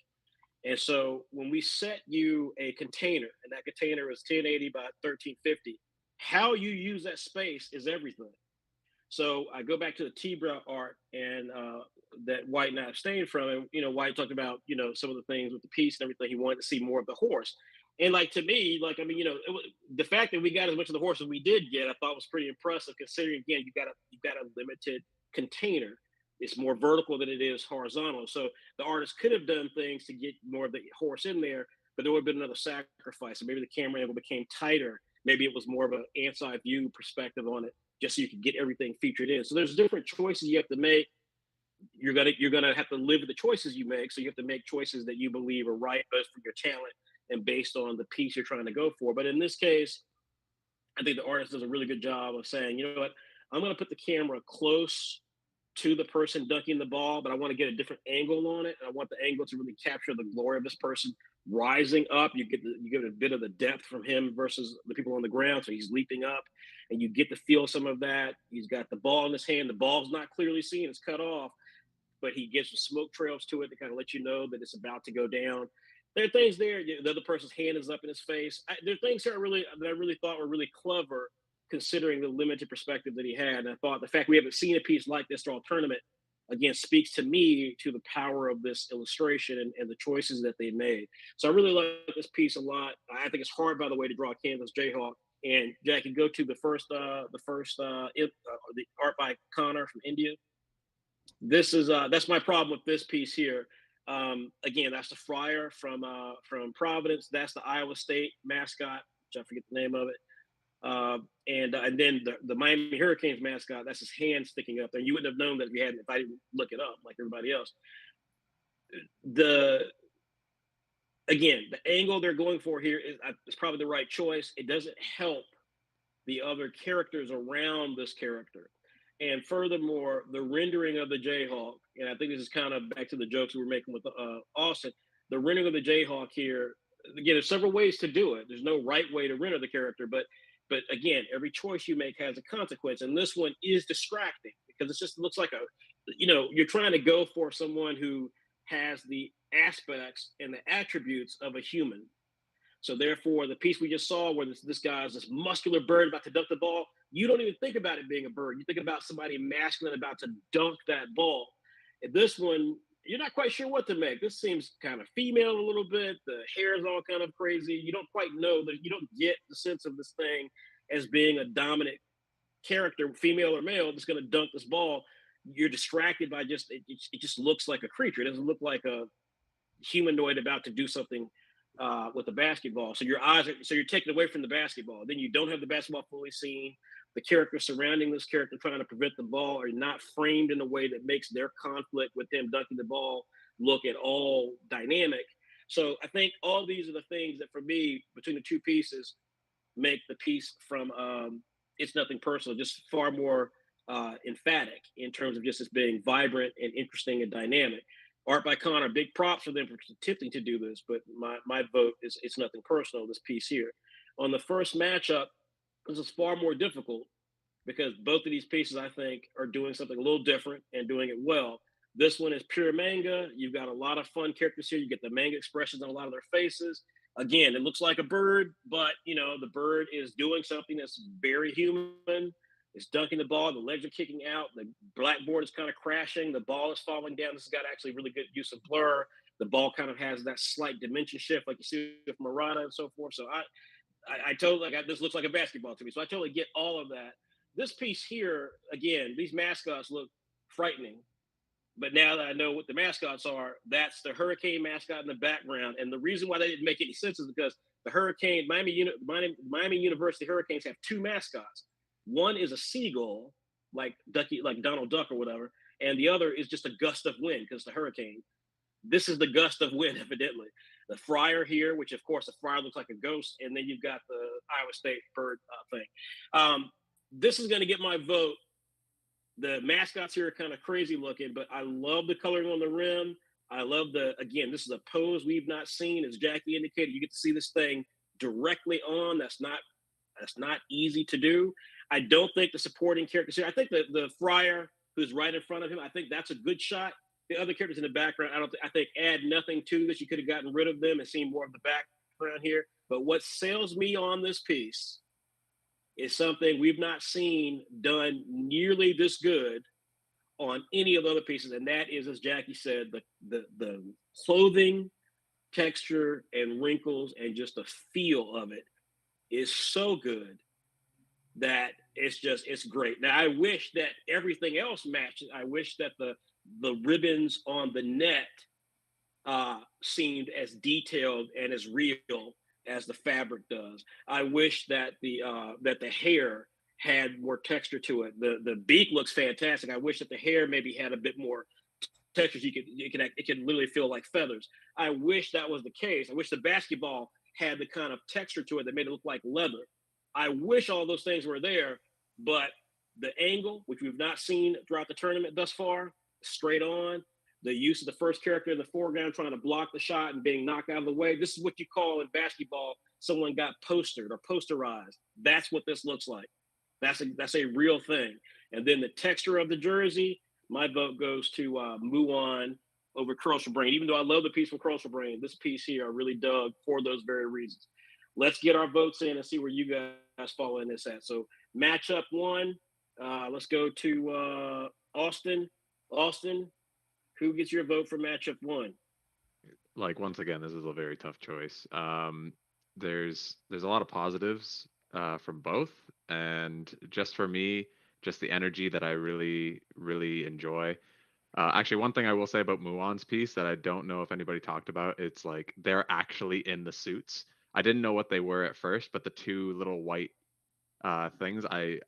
And so when we set you a container, and that container is 1080 by 1350, how you use that space is everything. So I go back to the T-Brow art and that White and I abstained from. And, White talked about, some of the things with the piece and everything. He wanted to see more of the horse. And to me, the fact that we got as much of the horse as we did get, I thought was pretty impressive considering, again, you've got a limited container. It's more vertical than it is horizontal. So the artist could have done things to get more of the horse in there, but there would have been another sacrifice. So maybe the camera angle became tighter. Maybe it was more of an anti-view perspective on it, just so you could get everything featured in. So there's different choices you have to make. You're gonna have to live with the choices you make. So you have to make choices that you believe are right, both for your talent and based on the piece you're trying to go for. But in this case, I think the artist does a really good job of saying, you know what, I'm gonna put the camera close to the person dunking the ball, but I want to get a different angle on it. And I want the angle to really capture the glory of this person rising up. You get a bit of the depth from him versus the people on the ground. So he's leaping up, and you get to feel some of that. He's got the ball in his hand. The ball's not clearly seen; it's cut off, but he gives the smoke trails to it to kind of let you know that it's about to go down. There are things there. The other person's hand is up in his face. There are things that I really thought were really clever, considering the limited perspective that he had. And I thought the fact we haven't seen a piece like this all tournament, again, speaks to me to the power of this illustration and the choices that they made. So I really like this piece a lot. I think it's hard, by the way, to draw a canvas Jayhawk. And Jackie, go to the art by Connor from India. This is that's my problem with this piece here. Again, that's the Friar from Providence. That's the Iowa State mascot, which I forget the name of it. And then the Miami Hurricanes mascot, that's his hand sticking up there. You wouldn't have known that if I didn't look it up like everybody else. Again, the angle they're going for here is probably the right choice. It doesn't help the other characters around this character. And furthermore, the rendering of the Jayhawk, and I think this is kind of back to the jokes we were making with Austin, the rendering of the Jayhawk here, again, there's several ways to do it. There's no right way to render the character, but again, every choice you make has a consequence. And this one is distracting because it just looks like you're trying to go for someone who has the aspects and the attributes of a human. So therefore, the piece we just saw where this guy's this muscular bird about to dunk the ball, you don't even think about it being a bird. You think about somebody masculine about to dunk that ball. And this one, you're not quite sure what to make. This seems kind of female a little bit. The hair is all kind of crazy. You don't quite know that. You don't get the sense of this thing as being a dominant character, female or male, that's going to dunk this ball. You're distracted by it just looks like a creature. It doesn't look like a humanoid about to do something with a basketball. So you're taken away from the basketball. Then you don't have the basketball fully seen. The character surrounding this character trying to prevent the ball are not framed in a way that makes their conflict with him dunking the ball look at all dynamic. So I think all these are the things that, for me, between the two pieces, make the piece from It's Nothing Personal just far more emphatic in terms of just as being vibrant and interesting and dynamic. Art by Connor, big props for them for attempting to do this, but my vote is It's Nothing Personal, this piece here. On the first matchup, this is far more difficult because both of these pieces, I think, are doing something a little different and doing it well. This one is pure manga. You've got a lot of fun characters here. You get the manga expressions on a lot of their faces. Again, it looks like a bird, but the bird is doing something that's very human. It's dunking the ball. The legs are kicking out. The blackboard is kind of crashing. The ball is falling down. This has got actually really good use of blur. The ball kind of has that slight dimension shift like you see with Murata and so forth. So I totally this looks like a basketball to me, so I totally get all of that. This piece here, again, these mascots look frightening. But now that I know what the mascots are, that's the Hurricane mascot in the background. And the reason why that didn't make any sense is because the Hurricane, Miami University Hurricanes have two mascots. One is a seagull, like Ducky, like Donald Duck or whatever, and the other is just a gust of wind because the hurricane. This is the gust of wind, evidently. The Friar here, which of course the Friar looks like a ghost, and then you've got the Iowa State bird thing. This is going to get my vote. The mascots here are kind of crazy looking, but I love the coloring on the rim. I love again, this is a pose we've not seen. As Jackie indicated, you get to see this thing directly on. That's not easy to do. I don't think the supporting characters here, I think the Friar who's right in front of him, I think that's a good shot. The other characters in the background, I think add nothing to this. You could have gotten rid of them and seen more of the background here. But what sells me on this piece is something we've not seen done nearly this good on any of the other pieces, and that is, as Jackie said, the clothing texture and wrinkles and just the feel of it is so good that it's great. Now I wish that everything else matched. I wish that the ribbons on the net seemed as detailed and as real as the fabric does. I wish that the hair had more texture to it. The beak looks fantastic. I wish that the hair maybe had a bit more textures. It could literally feel like feathers. I wish that was the case. I wish the basketball had the kind of texture to it that made it look like leather. I wish all those things were there, but the angle, which we've not seen throughout the tournament thus far, straight on, the use of the first character in the foreground trying to block the shot and being knocked out of the way. This is what you call in basketball someone got postered or posterized. That's what this looks like. That's a real thing. And then the texture of the jersey, my vote goes to Muon over Curls for Brain. Even though I love the piece from Curls for Brain, this piece here I really dug for those very reasons. Let's get our votes in and see where you guys fall in this at. So matchup one, let's go to Austin. Austin, who gets your vote for matchup one? Like, once again, this is a very tough choice. There's a lot of positives from both, and just for me, just the energy that I really enjoy. Actually, one thing I will say about Muon's piece that I don't know if anybody talked about, it's like they're actually in the suits. I didn't know what they were at first, but the two little white things I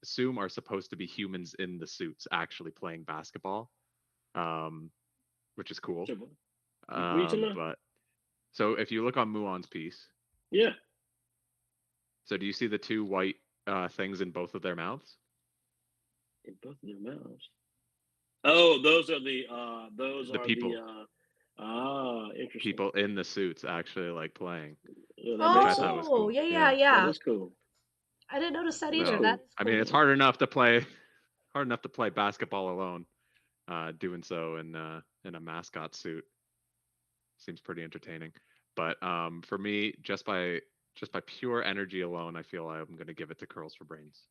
assume are supposed to be humans in the suits actually playing basketball, which is cool. What are you talking about? But so if you look on Muon's piece, Yeah. so do you see the two white things in both of their mouths? In both of their mouths. Oh, those are the people. Interesting. People in the suits actually like playing. Yeah, Oh, I thought was cool. yeah. That is cool. I didn't notice that That's either. cool. That is I mean, cool. it's hard enough to play basketball alone. Doing so in a mascot suit seems pretty entertaining. But for me, just by pure energy alone, I feel I'm going to give it to Curls for Brains.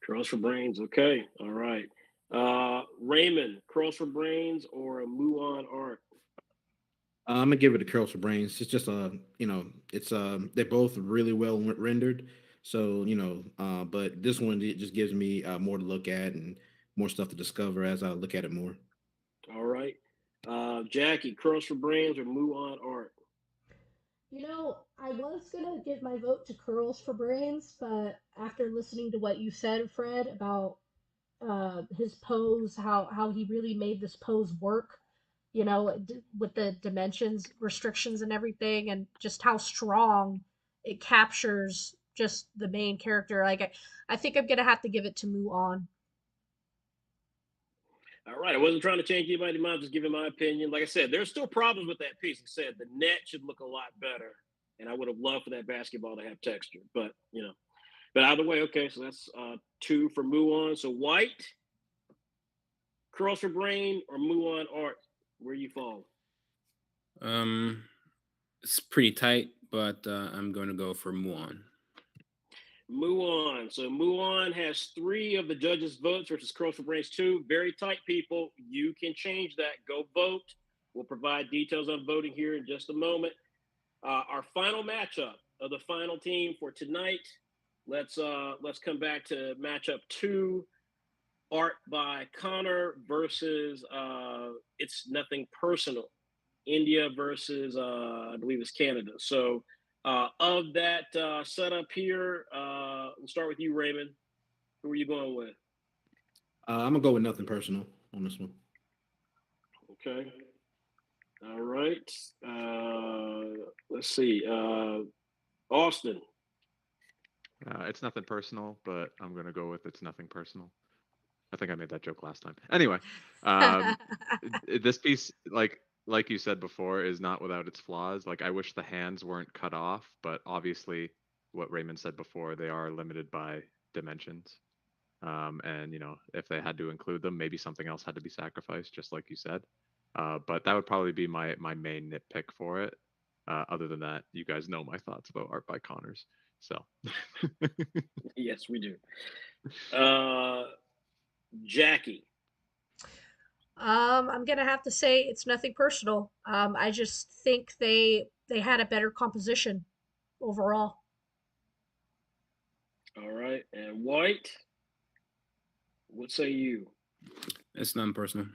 Curls for Brains. Okay. All right. Raymond, Curls for Brains or a Muon art? I'm gonna give it to Curls for Brains. It's just it's they're both really well rendered. So but this one it just gives me more to look at and more stuff to discover as I look at it more. All right. Jackie, Curls for Brains or Muon art? I was gonna give my vote to Curls for Brains, but after listening to what you said, Fred, about his pose, how he really made this pose work, with the dimensions restrictions and everything, and just how strong it captures just the main character. Like I think I'm gonna have to give it to Muon. All right. I wasn't trying to change anybody's mind, just giving my opinion. Like I said, there's still problems with that piece. Like I said, the net should look a lot better. And I would have loved for that basketball to have texture. But, but either way, okay. So that's 2 for Muon. So White, Curls for Brain, or Muon art? Where you fall? It's pretty tight, but I'm going to go for Muon. Muon. So Muon has 3 of the judges' votes versus Curls for Brains 2. Very tight, people. You can change that. Go vote. We'll provide details on voting here in just a moment. Our final matchup of the final team for tonight. Let's come back to matchup 2. Art by Connor versus It's Nothing Personal. India versus I believe it's Canada. So of that setup here, we'll start with you, Raymond. Who are you going with? I'm gonna go with nothing personal on this one. Okay. All right. Let's see. Austin. It's nothing personal, but I'm gonna go with It's Nothing Personal. I think I made that joke last time. Anyway, this piece, like you said before, is not without its flaws. Like, I wish the hands weren't cut off, but obviously, what Raymond said before, they are limited by dimensions. And if they had to include them, maybe something else had to be sacrificed, just like you said. But that would probably be my main nitpick for it. Other than that, you guys know my thoughts about Art by Connors. So, Yes, we do. Jackie. I'm gonna have to say It's Nothing Personal. I just think they had a better composition overall. All right. And White. What say you? It's nothing personal.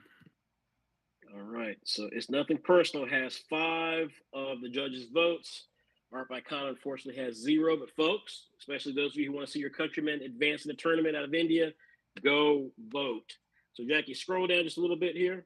All right. So It's Nothing Personal has 5 of the judges' votes. Art by Connor unfortunately has 0. But folks, especially those of you who want to see your countrymen advance in the tournament out of India, go vote. So Jackie, scroll down just a little bit here.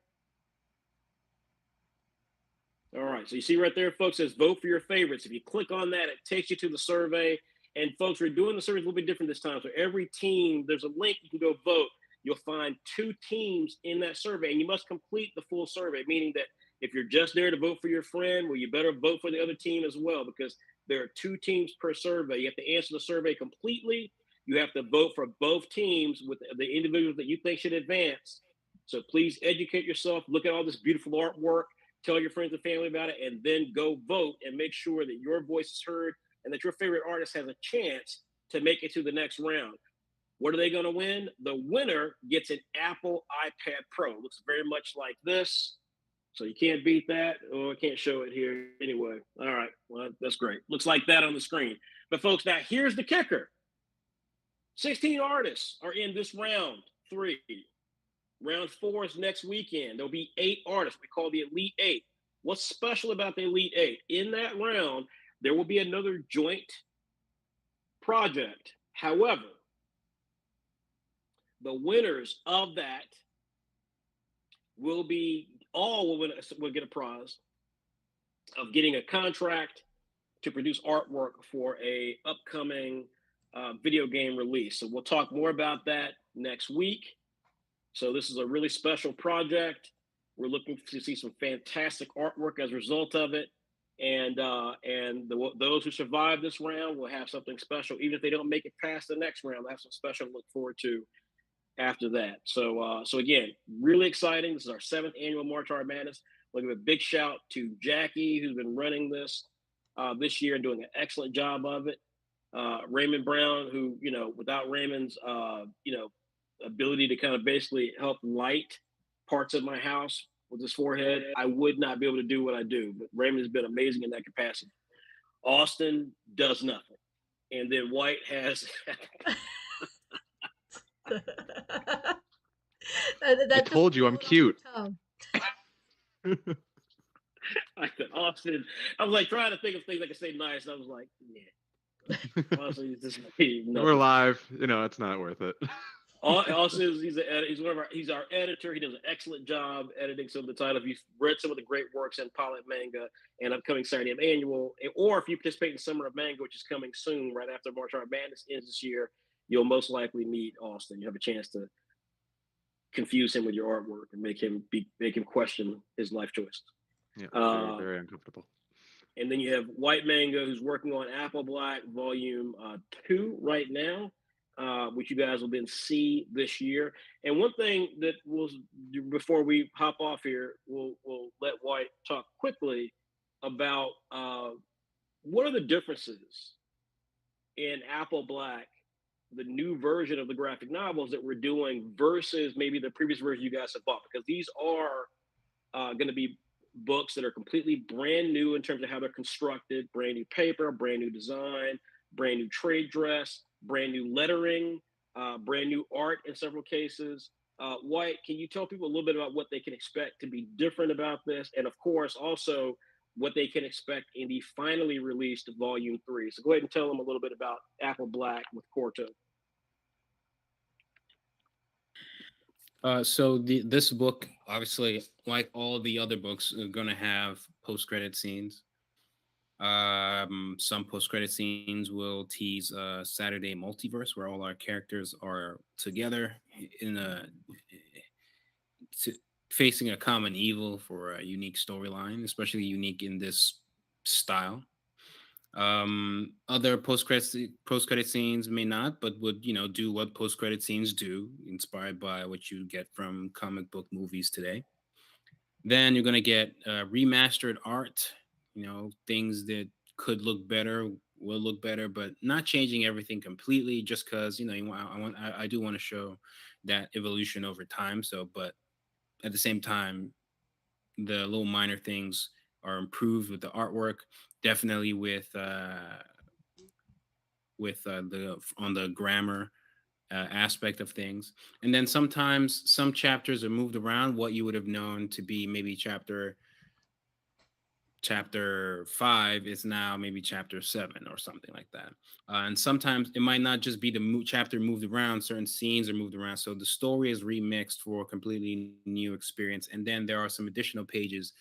All right. So you see right there, folks, says vote for your favorites. If you click on that, it takes you to the survey. And folks, we're doing the survey a little bit different this time. So every team, there's a link you can go vote. You'll find 2 teams in that survey, and you must complete the full survey, meaning that if you're just there to vote for your friend, well, you better vote for the other team as well, because there are 2 teams per survey. You have to answer the survey completely. You have to vote for both teams with the individuals that you think should advance. So please educate yourself, look at all this beautiful artwork, tell your friends and family about it, and then go vote and make sure that your voice is heard and that your favorite artist has a chance to make it to the next round. What are they going to win? The winner gets an Apple iPad Pro. It looks very much like this. So you can't beat that. Oh, I can't show it here anyway. All right. Well, that's great. Looks like that on the screen. But folks, now here's the kicker. 16 artists are in this round 3. Round 4 is next weekend. There'll be 8 artists. We call the Elite 8. What's special about the Elite 8? In that round, there will be another joint project. However, the winners of that will get a prize of getting a contract to produce artwork for a upcoming video game release. So we'll talk more about that next week. So this is a really special project. We're looking to see some fantastic artwork as a result of it. And those who survive this round will have something special. Even if they don't make it past the next round, they'll have some special to look forward to after that. So again, really exciting. This is our 7th annual March Art Madness. We'll give a big shout to Jackie, who's been running this year and doing an excellent job of it. Raymond Brown, who, without Raymond's, ability to kind of basically help light parts of my house with his forehead, I would not be able to do what I do. But Raymond has been amazing in that capacity. Austin does nothing. And then White has I told you I'm cute. I said, Austin, I was like trying to think of things I could say nice. I was like, yeah. Honestly, We're live. It's not worth it. Also, he's our editor. He does an excellent job editing some of the titles. If you've read some of the great works in Pilot Manga and upcoming Saturday Annual, or if you participate in Summer of Manga, which is coming soon, right after March Art Madness ends this year, you'll most likely meet Austin. You have a chance to confuse him with your artwork and make him question his life choices. Yeah, very, very uncomfortable. And then you have White Manga, who's working on Apple Black Volume 2 right now, which you guys will then see this year. And one thing that before we hop off here, we'll let White talk quickly about what are the differences in Apple Black, the new version of the graphic novels that we're doing versus maybe the previous version you guys have bought, because these are going to be books that are completely brand new in terms of how they're constructed, brand new paper, brand new design, brand new trade dress, brand new lettering, brand new art in several cases. White, can you tell people a little bit about what they can expect to be different about this? And of course, also what they can expect in the finally released Volume 3. So go ahead and tell them a little bit about Apple Black with Quarto. So this book, obviously, like all the other books, are going to have post-credit scenes. Some post-credit scenes will tease Saturday multiverse, where all our characters are together in to, facing a common evil for a unique storyline, especially unique in this style. Other post credit scenes may not, but would do what post credit scenes do, inspired by what you get from comic book movies today. Then you're gonna get remastered art, things that could look better, will look better, but not changing everything completely. Just because I do want to show that evolution over time. So, but at the same time, the little minor things are improved with the artwork, definitely with the on the grammar aspect of things. And then sometimes some chapters are moved around what you would have known to be maybe chapter 5 is now maybe chapter 7 or something like that. And sometimes it might not just be the chapter moved around, certain scenes are moved around, so the story is remixed for a completely new experience. And then there are some additional pages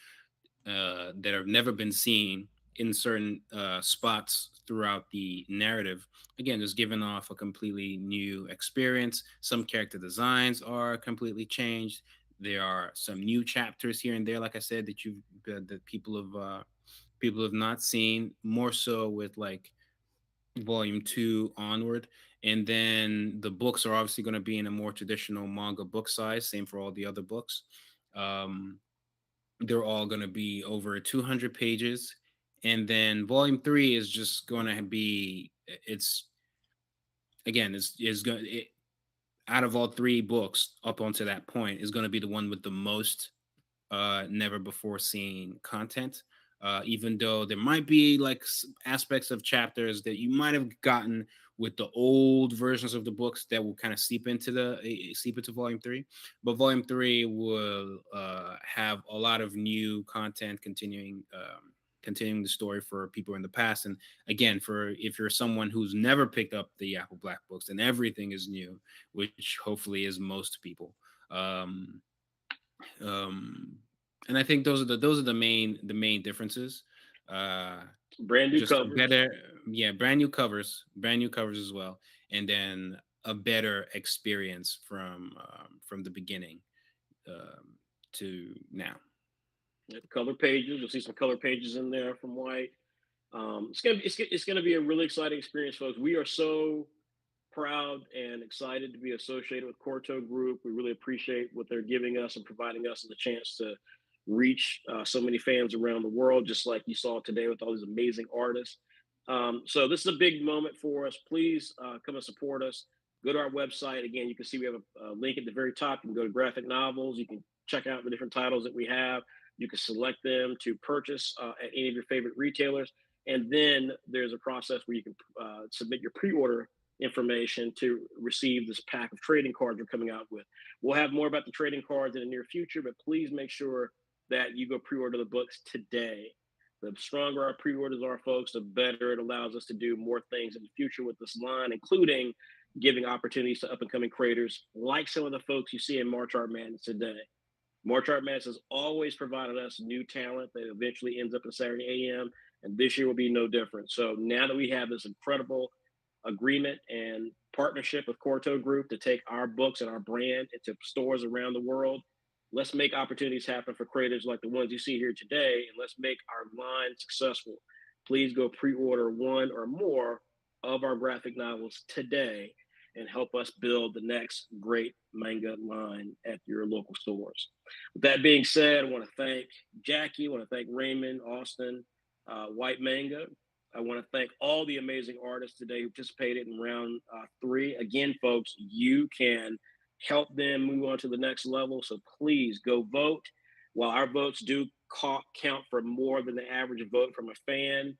that have never been seen in certain spots throughout the narrative. Again, just giving off a completely new experience. Some character designs are completely changed. There are some new chapters here and there, like I said, that people have not seen. More so with like volume 2 onward. And then the books are obviously going to be in a more traditional manga book size. Same for all the other books. Um, they're all going to be over 200 pages. And then volume 3 is just going to be, it's again, it's going it, out of all 3 books up until that point is going to be the one with the most never before seen content. Even though there might be like aspects of chapters that you might have gotten with the old versions of the books that will kind of seep into volume 3, but volume 3 will have a lot of new content continuing the story for people in the past. And again, for if you're someone who's never picked up the Apple Black books, then everything is new, which hopefully is most people. Um, and I think those are the main differences. Uh, Brand new just a covers. better, yeah, brand new covers as well, and then a better experience from the beginning to now. Color pages. You'll see some color pages in there from White. It's gonna be a really exciting experience, folks. We are so proud and excited to be associated with Quarto Group. We really appreciate what they're giving us and providing us the chance to reach so many fans around the world, just like you saw today with all these amazing artists. So this is a big moment for us. Please come and support us. Go to our website. Again, you can see we have a link at the very top. You can go to graphic novels. You can check out the different titles that we have. You can select them to purchase at any of your favorite retailers. And then there's a process where you can submit your pre-order information to receive this pack of trading cards we're coming out with. We'll have more about the trading cards in the near future, but please make sure that you go pre-order the books today. The stronger our pre-orders are, folks, the better it allows us to do more things in the future with this line, including giving opportunities to up-and-coming creators like some of the folks you see in March Art Madness today. March Art Madness has always provided us new talent that eventually ends up in Saturday AM, and this year will be no different. So now that we have this incredible agreement and partnership with Quarto Group to take our books and our brand into stores around the world, let's make opportunities happen for creators like the ones you see here today, and let's make our line successful. Please go pre-order one or more of our graphic novels today and help us build the next great manga line at your local stores. With that being said, I want to thank Jackie, I want to thank Raymond, Austin, White Manga. I want to thank all the amazing artists today who participated in round 3. Again, folks, you can help them move on to the next level. So please go vote. While our votes do count for more than the average vote from a fan.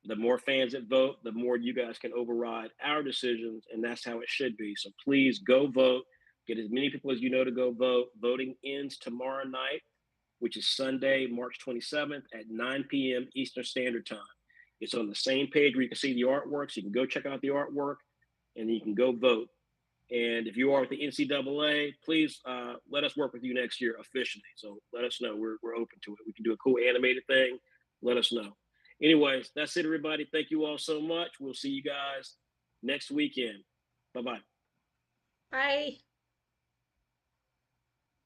The more fans that vote, the more you guys can override our decisions, and that's how it should be. So please go vote. Get as many people as you know to go vote. Voting ends tomorrow night, which is Sunday, March 27th at 9 p.m. Eastern Standard Time. It's on the same page where you can see the artwork, so you can go check out the artwork, and you can go vote. And if you are with the NCAA, please let us work with you next year officially. So let us know. We're open to it. We can do a cool animated thing. Let us know. Anyways, that's it, everybody. Thank you all so much. We'll see you guys next weekend. Bye-bye. Bye.